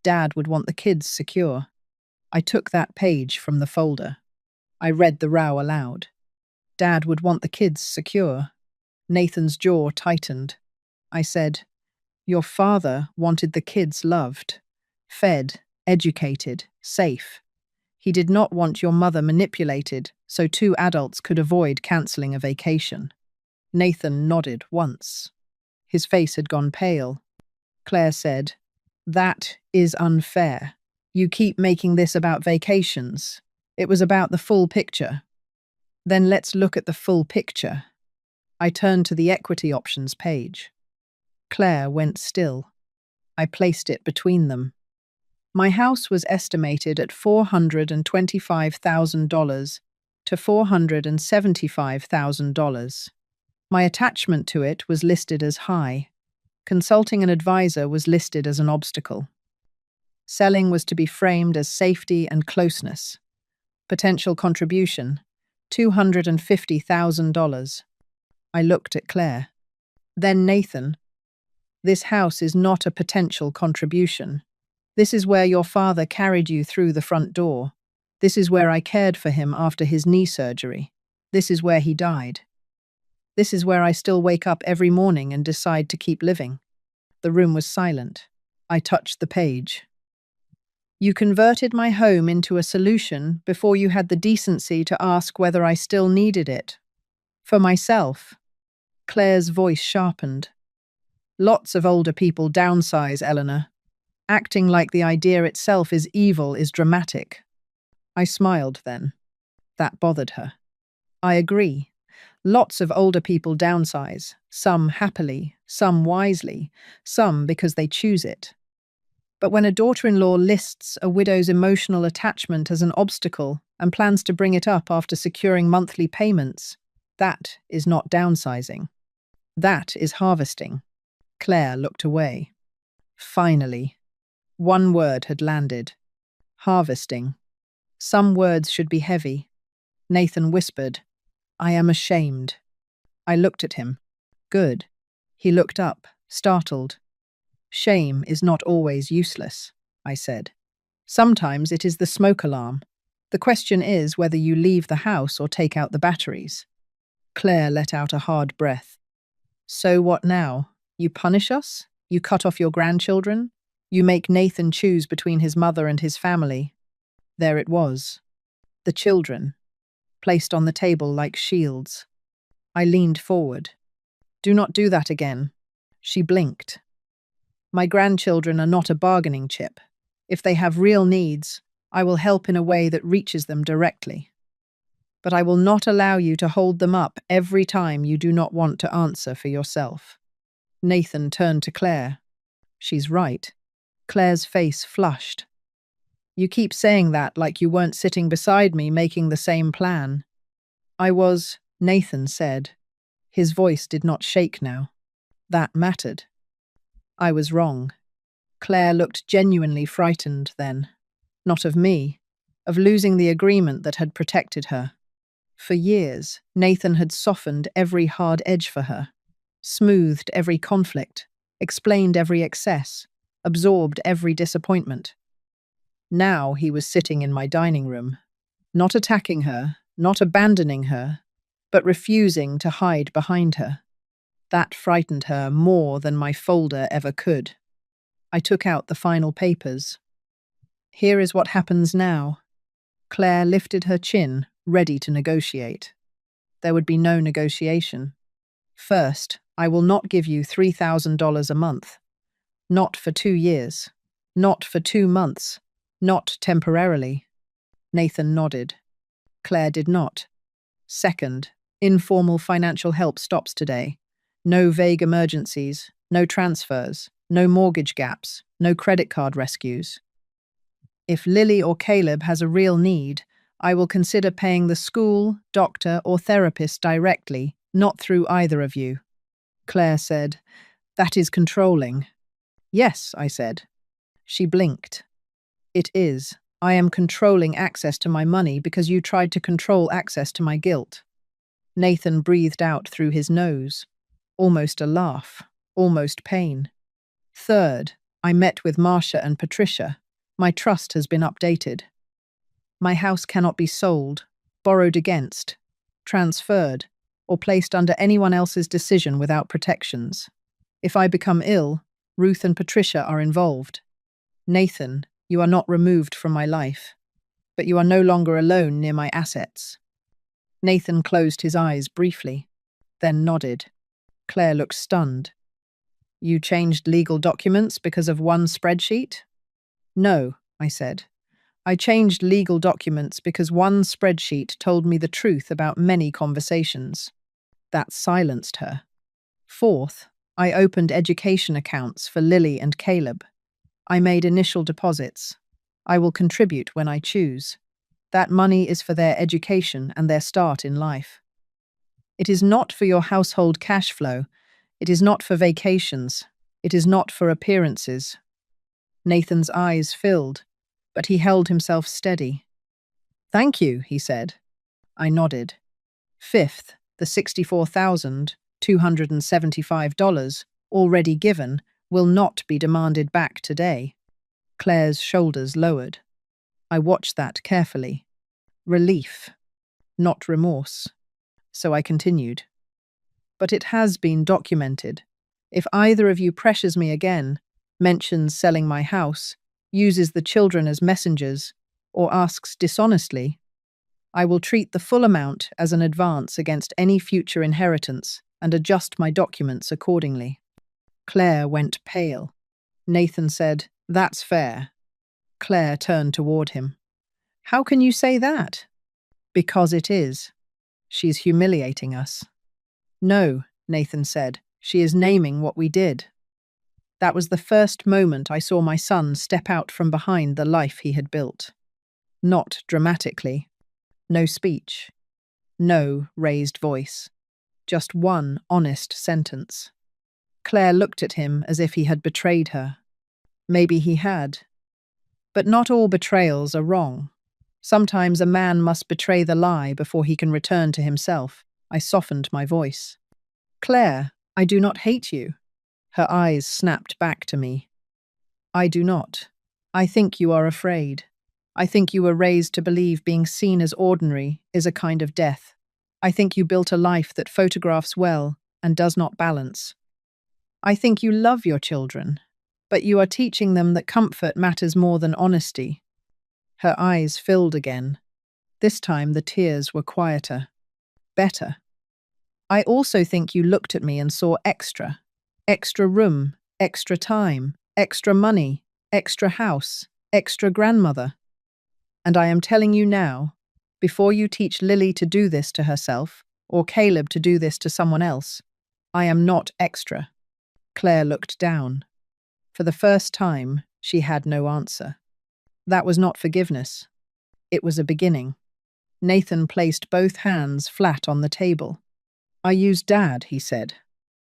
Dad would want the kids secure. I took that page from the folder. I read the row aloud. Dad would want the kids secure. Nathan's jaw tightened. I said, "Your father wanted the kids loved, fed, educated, safe. He did not want your mother manipulated so two adults could avoid cancelling a vacation." Nathan nodded once. His face had gone pale. Claire said, "That is unfair. You keep making this about vacations. It was about the full picture." "Then let's look at the full picture." I turned to the equity options page. Claire went still. I placed it between them. My house was estimated at $425,000 to $475,000. My attachment to it was listed as high. Consulting an advisor was listed as an obstacle. Selling was to be framed as safety and closeness. Potential contribution, $250,000. I looked at Claire. Then Nathan. "This house is not a potential contribution. This is where your father carried you through the front door. This is where I cared for him after his knee surgery. This is where he died. This is where I still wake up every morning and decide to keep living." The room was silent. I touched the page. "You converted my home into a solution before you had the decency to ask whether I still needed it. For myself." Claire's voice sharpened. "Lots of older people downsize, Eleanor. Acting like the idea itself is evil is dramatic." I smiled then. That bothered her. "I agree. Lots of older people downsize, some happily, some wisely, some because they choose it. But when a daughter-in-law lists a widow's emotional attachment as an obstacle and plans to bring it up after securing monthly payments, that is not downsizing. That is harvesting." Claire looked away. Finally. One word had landed. Harvesting. Some words should be heavy. Nathan whispered, "I am ashamed." I looked at him. Good. He looked up, startled. "Shame is not always useless," I said. "Sometimes it is the smoke alarm. The question is whether you leave the house or take out the batteries." Claire let out a hard breath. "So what now? You punish us? You cut off your grandchildren? You make Nathan choose between his mother and his family." There it was. The children, placed on the table like shields. I leaned forward. "Do not do that again." She blinked. "My grandchildren are not a bargaining chip. If they have real needs, I will help in a way that reaches them directly. But I will not allow you to hold them up every time you do not want to answer for yourself." Nathan turned to Claire. "She's right." Claire's face flushed. "You keep saying that like you weren't sitting beside me making the same plan." "I was," Nathan said. His voice did not shake now. That mattered. I was wrong. Claire looked genuinely frightened then. Not of me, of losing the agreement that had protected her. For years, Nathan had softened every hard edge for her, smoothed every conflict, explained every excess, absorbed every disappointment. Now he was sitting in my dining room, not attacking her, not abandoning her, but refusing to hide behind her. That frightened her more than my folder ever could. I took out the final papers. Here is what happens now. Claire lifted her chin, ready to negotiate. There would be no negotiation. First, I will not give you $3,000 a month. Not for 2 years. Not for 2 months. Not temporarily. Nathan nodded. Claire did not. Second, informal financial help stops today. No vague emergencies, no transfers, no mortgage gaps, no credit card rescues. If Lily or Caleb has a real need, I will consider paying the school, doctor, or therapist directly, not through either of you. Claire said, "That is controlling." "Yes," I said. She blinked. "It is. I am controlling access to my money because you tried to control access to my guilt." Nathan breathed out through his nose. Almost a laugh, almost pain. Third, I met with Marcia and Patricia. My trust has been updated. My house cannot be sold, borrowed against, transferred, or placed under anyone else's decision without protections. If I become ill, Ruth and Patricia are involved. Nathan, you are not removed from my life, but you are no longer alone near my assets. Nathan closed his eyes briefly, then nodded. Claire looked stunned. You changed legal documents because of one spreadsheet? No, I said. I changed legal documents because one spreadsheet told me the truth about many conversations. That silenced her. Fourth, I opened education accounts for Lily and Caleb. I made initial deposits. I will contribute when I choose. That money is for their education and their start in life. It is not for your household cash flow. It is not for vacations. It is not for appearances. Nathan's eyes filled, but he held himself steady. Thank you, he said. I nodded. Fifth, the $64,275 already given will not be demanded back today. Claire's shoulders lowered. I watched that carefully. Relief, not remorse. So I continued. But it has been documented. If either of you pressures me again, mentions selling my house, uses the children as messengers, or asks dishonestly, I will treat the full amount as an advance against any future inheritance and adjust my documents accordingly. Claire went pale. Nathan said, That's fair. Claire turned toward him. How can you say that? Because it is. She's humiliating us. No, Nathan said. She is naming what we did. That was the first moment I saw my son step out from behind the life he had built. Not dramatically. No speech. No raised voice. Just one honest sentence. Claire looked at him as if he had betrayed her. Maybe he had. But not all betrayals are wrong. Sometimes a man must betray the lie before he can return to himself. I softened my voice. Claire, I do not hate you. Her eyes snapped back to me. I do not. I think you are afraid. I think you were raised to believe being seen as ordinary is a kind of death. I think you built a life that photographs well and does not balance. I think you love your children, but you are teaching them that comfort matters more than honesty. Her eyes filled again. This time the tears were quieter. Better. I also think you looked at me and saw extra. Extra room, extra time, extra money, extra house, extra grandmother. And I am telling you now, before you teach Lily to do this to herself, or Caleb to do this to someone else, I am not extra. Claire looked down. For the first time, she had no answer. That was not forgiveness. It was a beginning. Nathan placed both hands flat on the table. I use Dad, he said.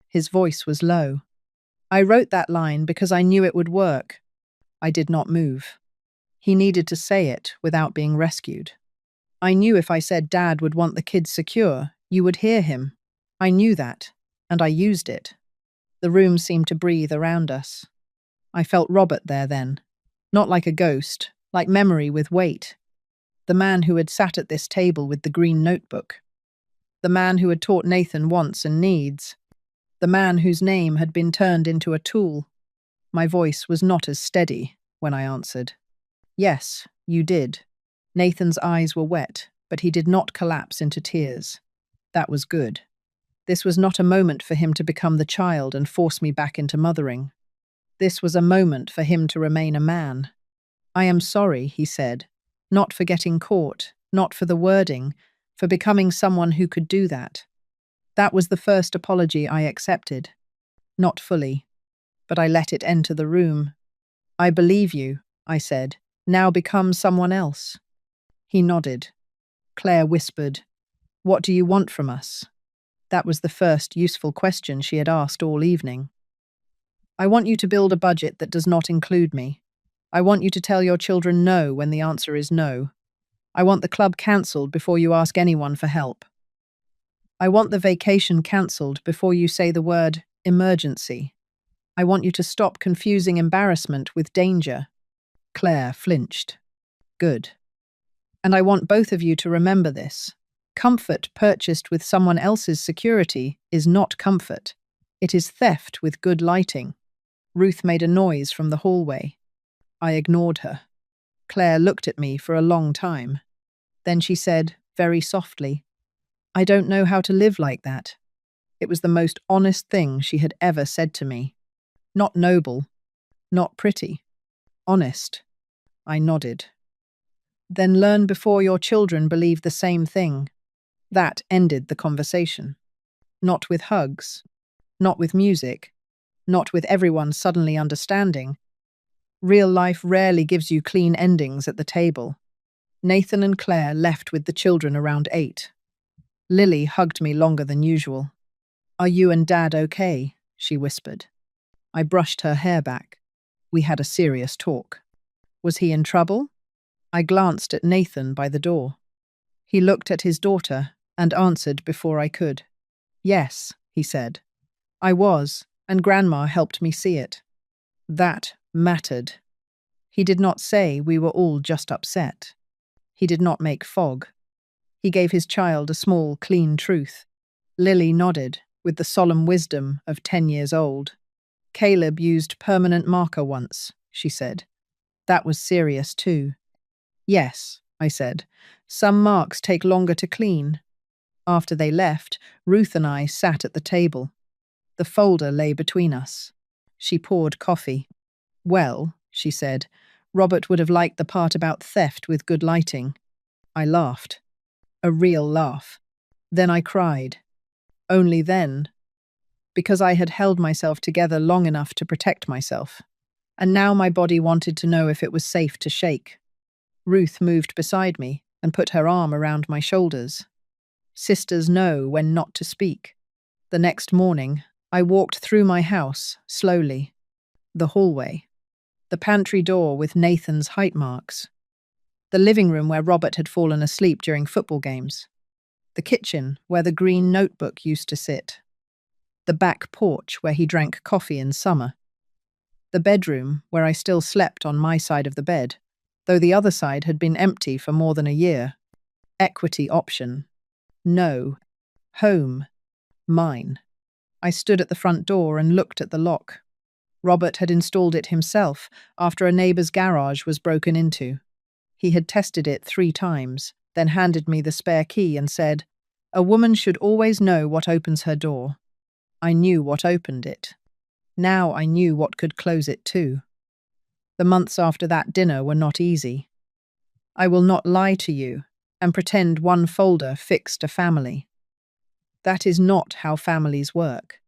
His voice was low. I wrote that line because I knew it would work. I did not move. He needed to say it without being rescued. I knew if I said Dad would want the kids secure, you would hear him. I knew that, and I used it. The room seemed to breathe around us. I felt Robert there then, not like a ghost, like memory with weight. The man who had sat at this table with the green notebook. The man who had taught Nathan wants and needs. The man whose name had been turned into a tool. My voice was not as steady when I answered. Yes, you did. Nathan's eyes were wet, but he did not collapse into tears. That was good. This was not a moment for him to become the child and force me back into mothering. This was a moment for him to remain a man. I am sorry, he said, not for getting caught, not for the wording, for becoming someone who could do that. That was the first apology I accepted. Not fully, but I let it enter the room. I believe you, I said. Now become someone else. He nodded. Claire whispered, What do you want from us? That was the first useful question she had asked all evening. I want you to build a budget that does not include me. I want you to tell your children no when the answer is no. I want the club cancelled before you ask anyone for help. I want the vacation cancelled before you say the word emergency. I want you to stop confusing embarrassment with danger. Claire flinched. Good. And I want both of you to remember this. Comfort purchased with someone else's security is not comfort. It is theft with good lighting. Ruth made a noise from the hallway. I ignored her. Claire looked at me for a long time. Then she said, very softly, I don't know how to live like that. It was the most honest thing she had ever said to me. Not noble, not pretty, honest. I nodded. Then learn before your children believe the same thing. That ended the conversation. Not with hugs, not with music, not with everyone suddenly understanding. Real life rarely gives you clean endings at the table. Nathan and Claire left with the children around 8. Lily hugged me longer than usual. Are you and Dad okay? She whispered. I brushed her hair back. We had a serious talk. Was he in trouble? I glanced at Nathan by the door. He looked at his daughter and answered before I could. Yes, he said. I was, and Grandma helped me see it. That mattered. He did not say we were all just upset. He did not make fog. He gave his child a small, clean truth. Lily nodded, with the solemn wisdom of 10 years old. Caleb used permanent marker once, she said. That was serious too. Yes, I said. Some marks take longer to clean. After they left, Ruth and I sat at the table. The folder lay between us. She poured coffee. Well, she said, Robert would have liked the part about theft with good lighting. I laughed. A real laugh. Then I cried. Only then. Because I had held myself together long enough to protect myself. And now my body wanted to know if it was safe to shake. Ruth moved beside me and put her arm around my shoulders. Sisters know when not to speak. The next morning, I walked through my house, slowly. The hallway. The pantry door with Nathan's height marks. The living room where Robert had fallen asleep during football games. The kitchen where the green notebook used to sit. The back porch where he drank coffee in summer. The bedroom where I still slept on my side of the bed, though the other side had been empty for more than a year. Equity option. No. Home. Mine. I stood at the front door and looked at the lock. Robert had installed it himself after a neighbour's garage was broken into. He had tested it 3 times, then handed me the spare key and said, "A woman should always know what opens her door." I knew what opened it. Now I knew what could close it too. The months after that dinner were not easy. I will not lie to you and pretend one folder fixed a family. That is not how families work.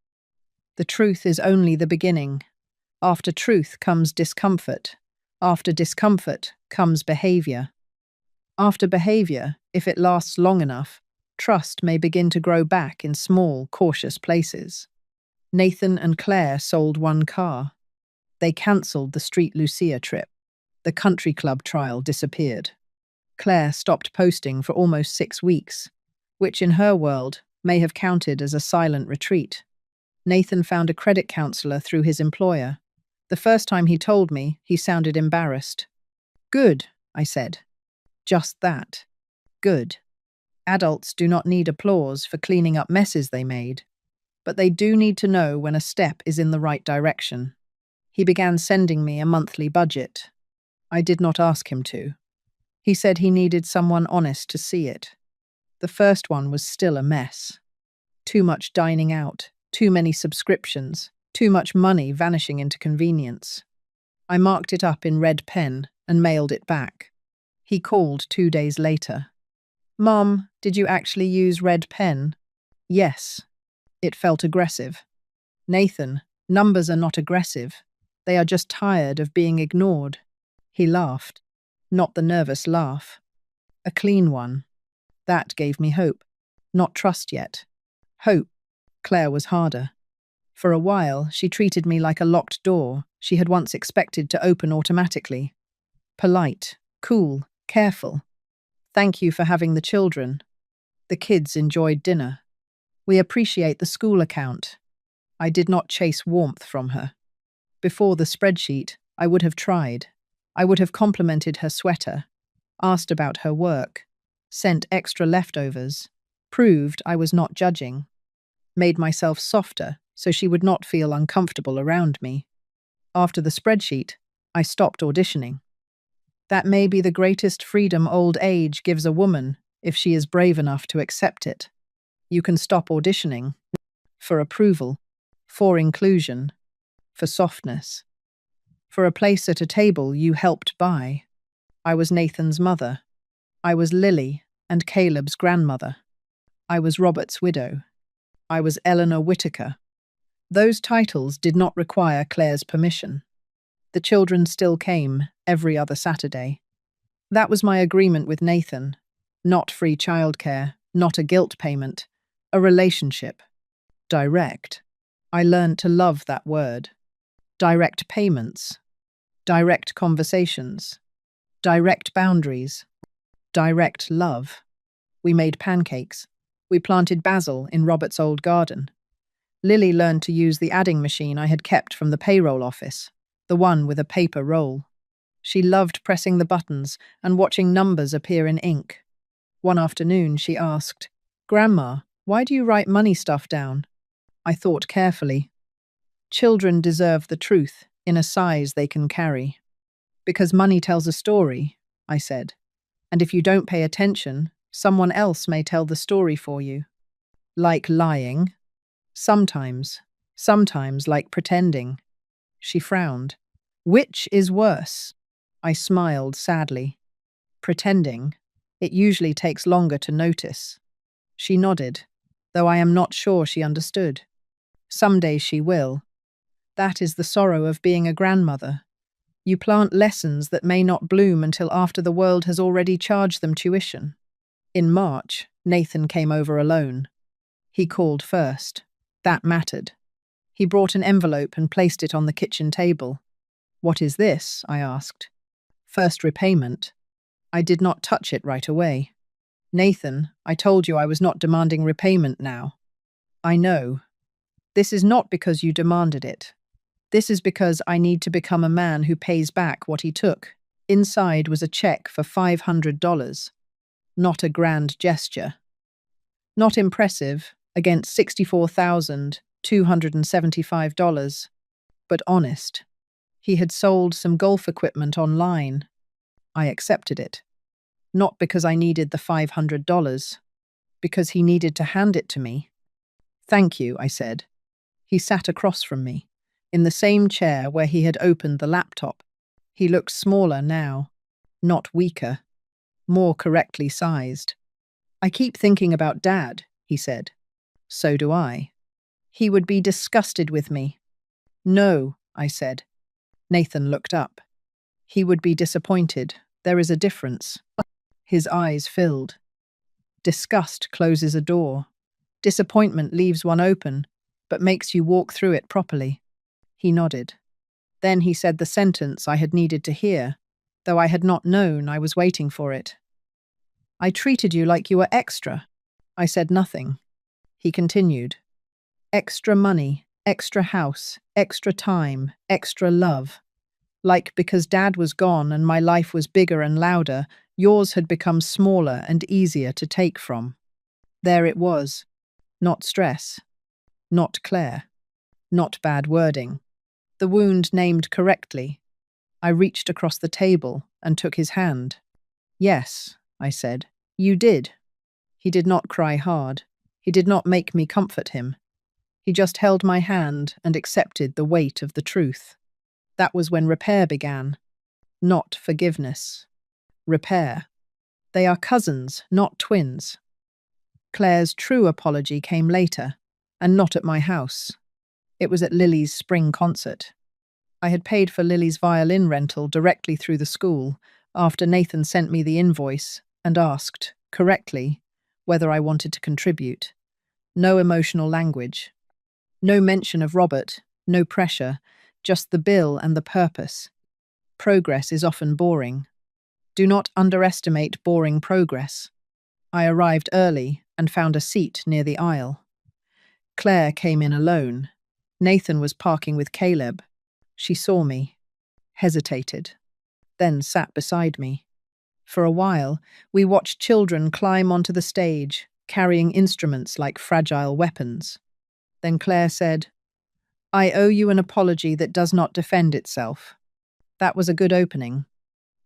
The truth is only the beginning. After truth comes discomfort. After discomfort comes behavior. After behavior, if it lasts long enough, trust may begin to grow back in small, cautious places. Nathan and Claire sold one car. They cancelled the Street Lucia trip. The country club trial disappeared. Claire stopped posting for almost 6 weeks, which in her world may have counted as a silent retreat. Nathan found a credit counselor through his employer. The first time he told me, he sounded embarrassed. Good, I said. Just that. Good. Adults do not need applause for cleaning up messes they made, but they do need to know when a step is in the right direction. He began sending me a monthly budget. I did not ask him to. He said he needed someone honest to see it. The first one was still a mess. Too much dining out, too many subscriptions, too much money vanishing into convenience. I marked it up in red pen and mailed it back. He called 2 days later. Mom, did you actually use red pen? Yes. It felt aggressive. Nathan, numbers are not aggressive. They are just tired of being ignored. He laughed. Not the nervous laugh. A clean one. That gave me hope. Not trust yet. Hope. Claire was harder. For a while, she treated me like a locked door she had once expected to open automatically. Polite, cool, careful. Thank you for having the children. The kids enjoyed dinner. We appreciate the school account. I did not chase warmth from her. Before the spreadsheet, I would have tried. I would have complimented her sweater, asked about her work, sent extra leftovers, proved I was not judging, made myself softer so she would not feel uncomfortable around me. After the spreadsheet, I stopped auditioning. That may be the greatest freedom old age gives a woman if she is brave enough to accept it. You can stop auditioning for approval, for inclusion, for softness, for a place at a table you helped buy. I was Nathan's mother. I was Lily and Caleb's grandmother. I was Robert's widow. I was Eleanor Whitaker. Those titles did not require Claire's permission. The children still came every other Saturday. That was my agreement with Nathan. Not free childcare, not a guilt payment, a relationship. Direct. I learned to love that word. Direct payments. Direct conversations. Direct boundaries. Direct love. We made pancakes. We planted basil in Robert's old garden. Lily learned to use the adding machine I had kept from the payroll office, the one with a paper roll. She loved pressing the buttons and watching numbers appear in ink. One afternoon she asked, "Grandma, why do you write money stuff down?" I thought carefully. Children deserve the truth in a size they can carry. Because money tells a story, I said. And if you don't pay attention, someone else may tell the story for you. Like lying. Sometimes like pretending. She frowned. Which is worse? I smiled sadly. Pretending. It usually takes longer to notice. She nodded, though I am not sure she understood. Someday she will. That is the sorrow of being a grandmother. You plant lessons that may not bloom until after the world has already charged them tuition. In March, Nathan came over alone. He called first. That mattered. He brought an envelope and placed it on the kitchen table. What is this? I asked. First repayment. I did not touch it right away. Nathan, I told you I was not demanding repayment now. I know. This is not because you demanded it. This is because I need to become a man who pays back what he took. Inside was a check for $500. Not a grand gesture. Not impressive against $64,275, but honest. He had sold some golf equipment online. I accepted it. Not because I needed the $500, because he needed to hand it to me. Thank you, I said. He sat across from me, in the same chair where he had opened the laptop. He looked smaller now, not weaker, more correctly sized. I keep thinking about Dad, he said. So do I. He would be disgusted with me. No, I said. Nathan looked up. He would be disappointed. There is a difference. His eyes filled. Disgust closes a door. Disappointment leaves one open. but makes you walk through it properly." He nodded. Then he said the sentence I had needed to hear, though I had not known I was waiting for it. "I treated you like you were extra." I said nothing. He continued. "Extra money, extra house, extra time, extra love. Like because Dad was gone and my life was bigger and louder, yours had become smaller and easier to take from." There it was. Not stress. Not Claire. Not bad wording. The wound named correctly. I reached across the table and took his hand. "Yes," I said, "you did." He did not cry hard. He did not make me comfort him. He just held my hand and accepted the weight of the truth. That was when repair began. Not forgiveness. Repair. They are cousins, not twins. Claire's true apology came later, and not at my house. It was at Lily's spring concert. I had paid for Lily's violin rental directly through the school after Nathan sent me the invoice and asked, correctly, whether I wanted to contribute. No emotional language. No mention of Robert, no pressure, just the bill and the purpose. Progress is often boring. Do not underestimate boring progress. I arrived early and found a seat near the aisle. Claire came in alone. Nathan was parking with Caleb. She saw me, hesitated, then sat beside me. For a while, we watched children climb onto the stage, carrying instruments like fragile weapons. Then Claire said, "I owe you an apology that does not defend itself." That was a good opening.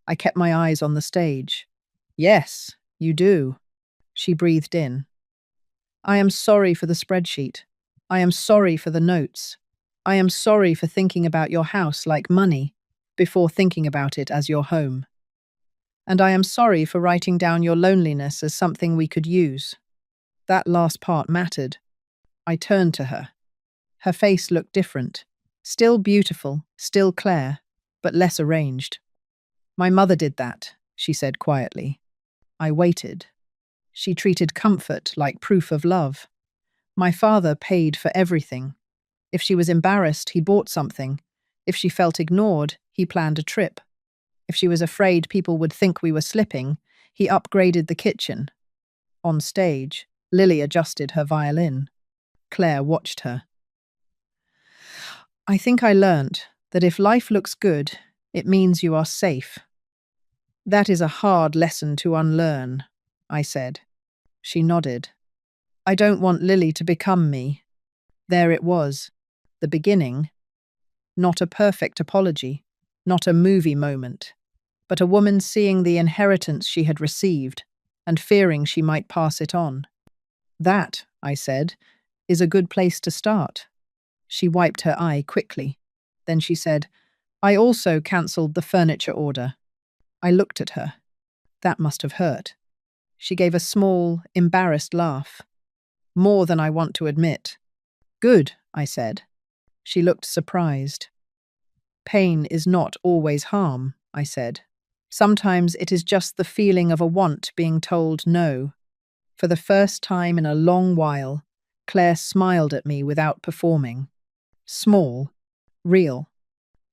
I kept my eyes on the stage. "Yes, you do." She breathed in. "I am sorry for the spreadsheet. I am sorry for the notes. I am sorry for thinking about your house like money before thinking about it as your home. And I am sorry for writing down your loneliness as something we could use." That last part mattered. I turned to her. Her face looked different. Still beautiful, still Claire, but less arranged. "My mother did that," she said quietly. I waited. She treated comfort like proof of love. My father paid for everything. If she was embarrassed, he bought something. If she felt ignored, he planned a trip. If she was afraid people would think we were slipping, he upgraded the kitchen. On stage, Lily adjusted her violin. Claire watched her. "I think I learnt that if life looks good, it means you are safe." "That is a hard lesson to unlearn," I said. She nodded. "I don't want Lily to become me." There it was, the beginning. Not a perfect apology, not a movie moment, but a woman seeing the inheritance she had received and fearing she might pass it on. "That," I said, "is a good place to start." She wiped her eye quickly. Then she said, "I also cancelled the furniture order." I looked at her. That must have hurt. She gave a small, embarrassed laugh. "More than I want to admit." "Good," I said. She looked surprised. "Pain is not always harm," I said. "Sometimes it is just the feeling of a want being told no." For the first time in a long while, Claire smiled at me without performing. Small, real,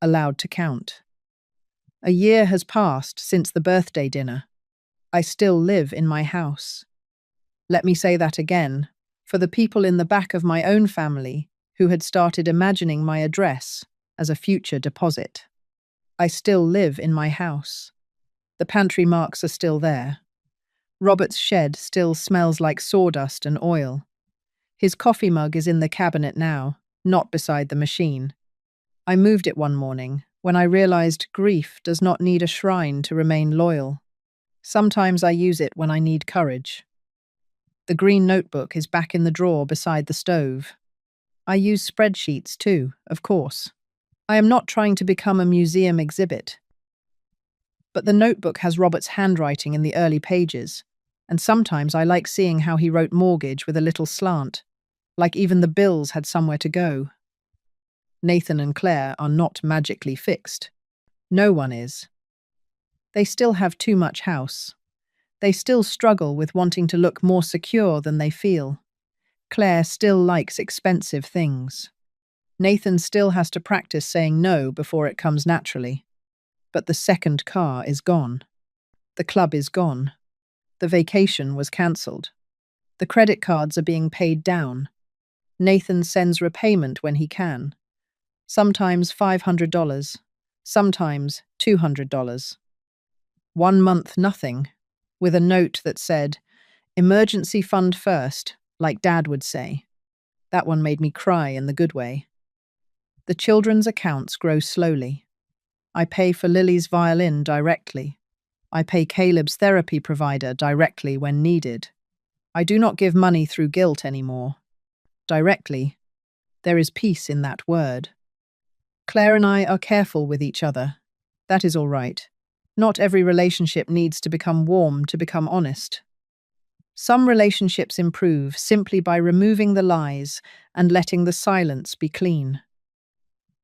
allowed to count. A year has passed since the birthday dinner. I still live in my house. Let me say that again, for the people in the back of my own family who had started imagining my address as a future deposit. I still live in my house. The pantry marks are still there. Robert's shed still smells like sawdust and oil. His coffee mug is in the cabinet now, not beside the machine. I moved it one morning when I realized grief does not need a shrine to remain loyal. Sometimes I use it when I need courage. The green notebook is back in the drawer beside the stove. I use spreadsheets too, of course. I am not trying to become a museum exhibit. But the notebook has Robert's handwriting in the early pages, and sometimes I like seeing how he wrote mortgage with a little slant, like even the bills had somewhere to go. Nathan and Claire are not magically fixed. No one is. They still have too much house. They still struggle with wanting to look more secure than they feel. Claire still likes expensive things. Nathan still has to practice saying no before it comes naturally. But the second car is gone. The club is gone. The vacation was cancelled. The credit cards are being paid down. Nathan sends repayment when he can. Sometimes $500, sometimes $200. 1 month nothing, with a note that said, "Emergency fund first," like Dad would say. That one made me cry in the good way. The children's accounts grow slowly. I pay for Lily's violin directly. I pay Caleb's therapy provider directly when needed. I do not give money through guilt anymore. Directly. There is peace in that word. Claire and I are careful with each other. That is all right. Not every relationship needs to become warm to become honest. Some relationships improve simply by removing the lies and letting the silence be clean.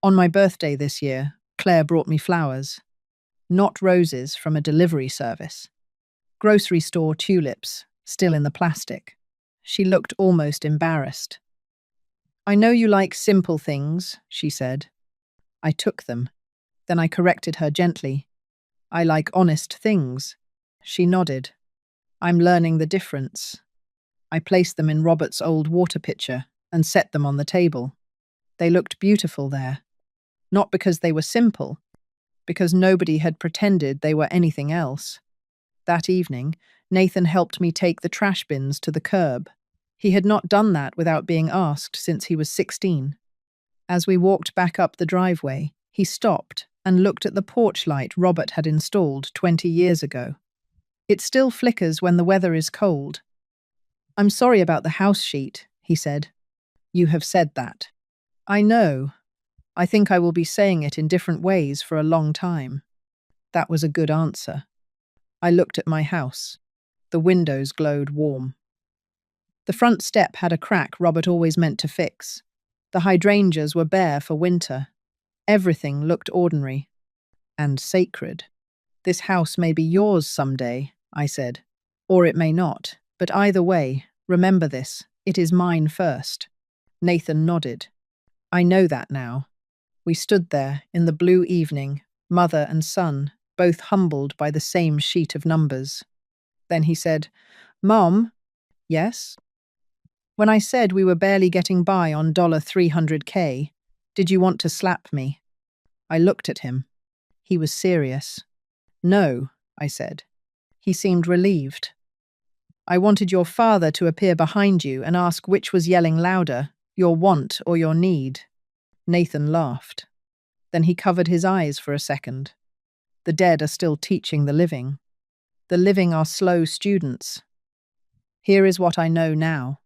On my birthday this year, Claire brought me flowers. Not roses from a delivery service. Grocery store tulips, still in the plastic. She looked almost embarrassed. "I know you like simple things," she said. I took them. Then I corrected her gently. "I like honest things." She nodded. "I'm learning the difference." I placed them in Robert's old water pitcher and set them on the table. They looked beautiful there. Not because they were simple, because nobody had pretended they were anything else. That evening, Nathan helped me take the trash bins to the curb. He had not done that without being asked since he was 16. As we walked back up the driveway, he stopped and looked at the porch light Robert had installed 20 years ago. "It still flickers when the weather is cold." "I'm sorry about the house sheet," he said. "You have said that." "I know. I think I will be saying it in different ways for a long time." That was a good answer. I looked at my house. The windows glowed warm. The front step had a crack Robert always meant to fix. The hydrangeas were bare for winter. Everything looked ordinary and sacred. "This house may be yours someday," I said. "Or it may not. But either way, remember this. It is mine first." Nathan nodded. "I know that now." We stood there in the blue evening, mother and son, both humbled by the same sheet of numbers. Then he said, "Mom?" "Yes?" "When I said we were barely getting by on $300K, did you want to slap me?" I looked at him. He was serious. "No," I said. He seemed relieved. "I wanted your father to appear behind you and ask which was yelling louder, your want or your need." Nathan laughed. Then he covered his eyes for a second. "The dead are still teaching the living. The living are slow students. Here is what I know now.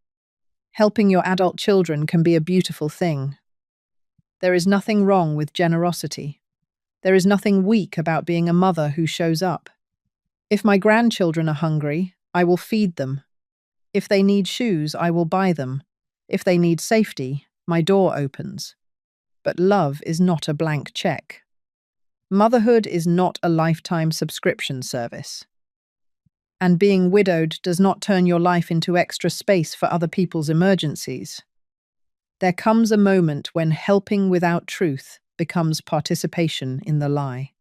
Helping your adult children can be a beautiful thing. There is nothing wrong with generosity. There is nothing weak about being a mother who shows up. If my grandchildren are hungry, I will feed them. If they need shoes, I will buy them. If they need safety, my door opens. But love is not a blank check. Motherhood is not a lifetime subscription service. And being widowed does not turn your life into extra space for other people's emergencies. There comes a moment when helping without truth becomes participation in the lie.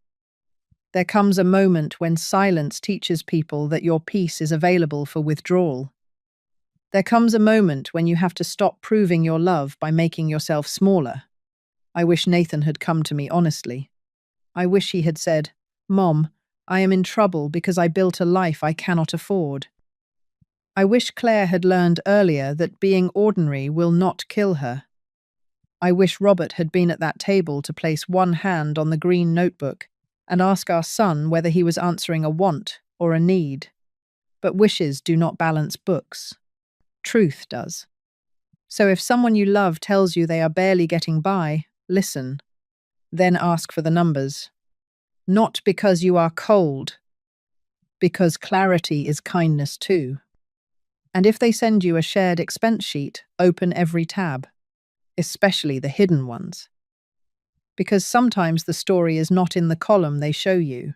There comes a moment when silence teaches people that your peace is available for withdrawal. There comes a moment when you have to stop proving your love by making yourself smaller. I wish Nathan had come to me honestly. I wish he had said, "Mom, I am in trouble because I built a life I cannot afford." I wish Claire had learned earlier that being ordinary will not kill her. I wish Robert had been at that table to place one hand on the green notebook and ask our son whether he was answering a want or a need. But wishes do not balance books. Truth does. So if someone you love tells you they are barely getting by, listen. Then ask for the numbers. Not because you are cold, because clarity is kindness too. And if they send you a shared expense sheet, open every tab, especially the hidden ones. Because sometimes the story is not in the column they show you.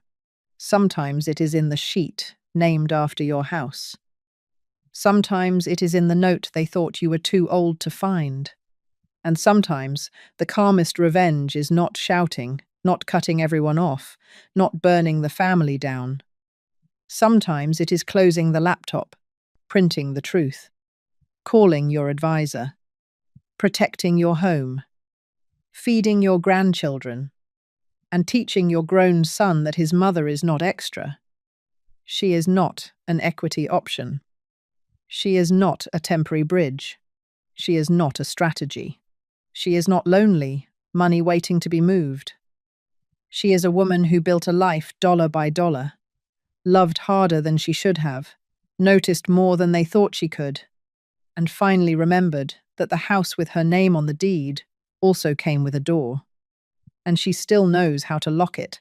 Sometimes it is in the sheet named after your house. Sometimes it is in the note they thought you were too old to find. And sometimes the calmest revenge is not shouting, not cutting everyone off, not burning the family down. Sometimes it is closing the laptop, printing the truth, calling your advisor, protecting your home, feeding your grandchildren, and teaching your grown son that his mother is not extra. She is not an equity option. She is not a temporary bridge. She is not a strategy. She is not lonely, money waiting to be moved. She is a woman who built a life dollar by dollar, loved harder than she should have, noticed more than they thought she could, and finally remembered that the house with her name on the deed also came with a door. And she still knows how to lock it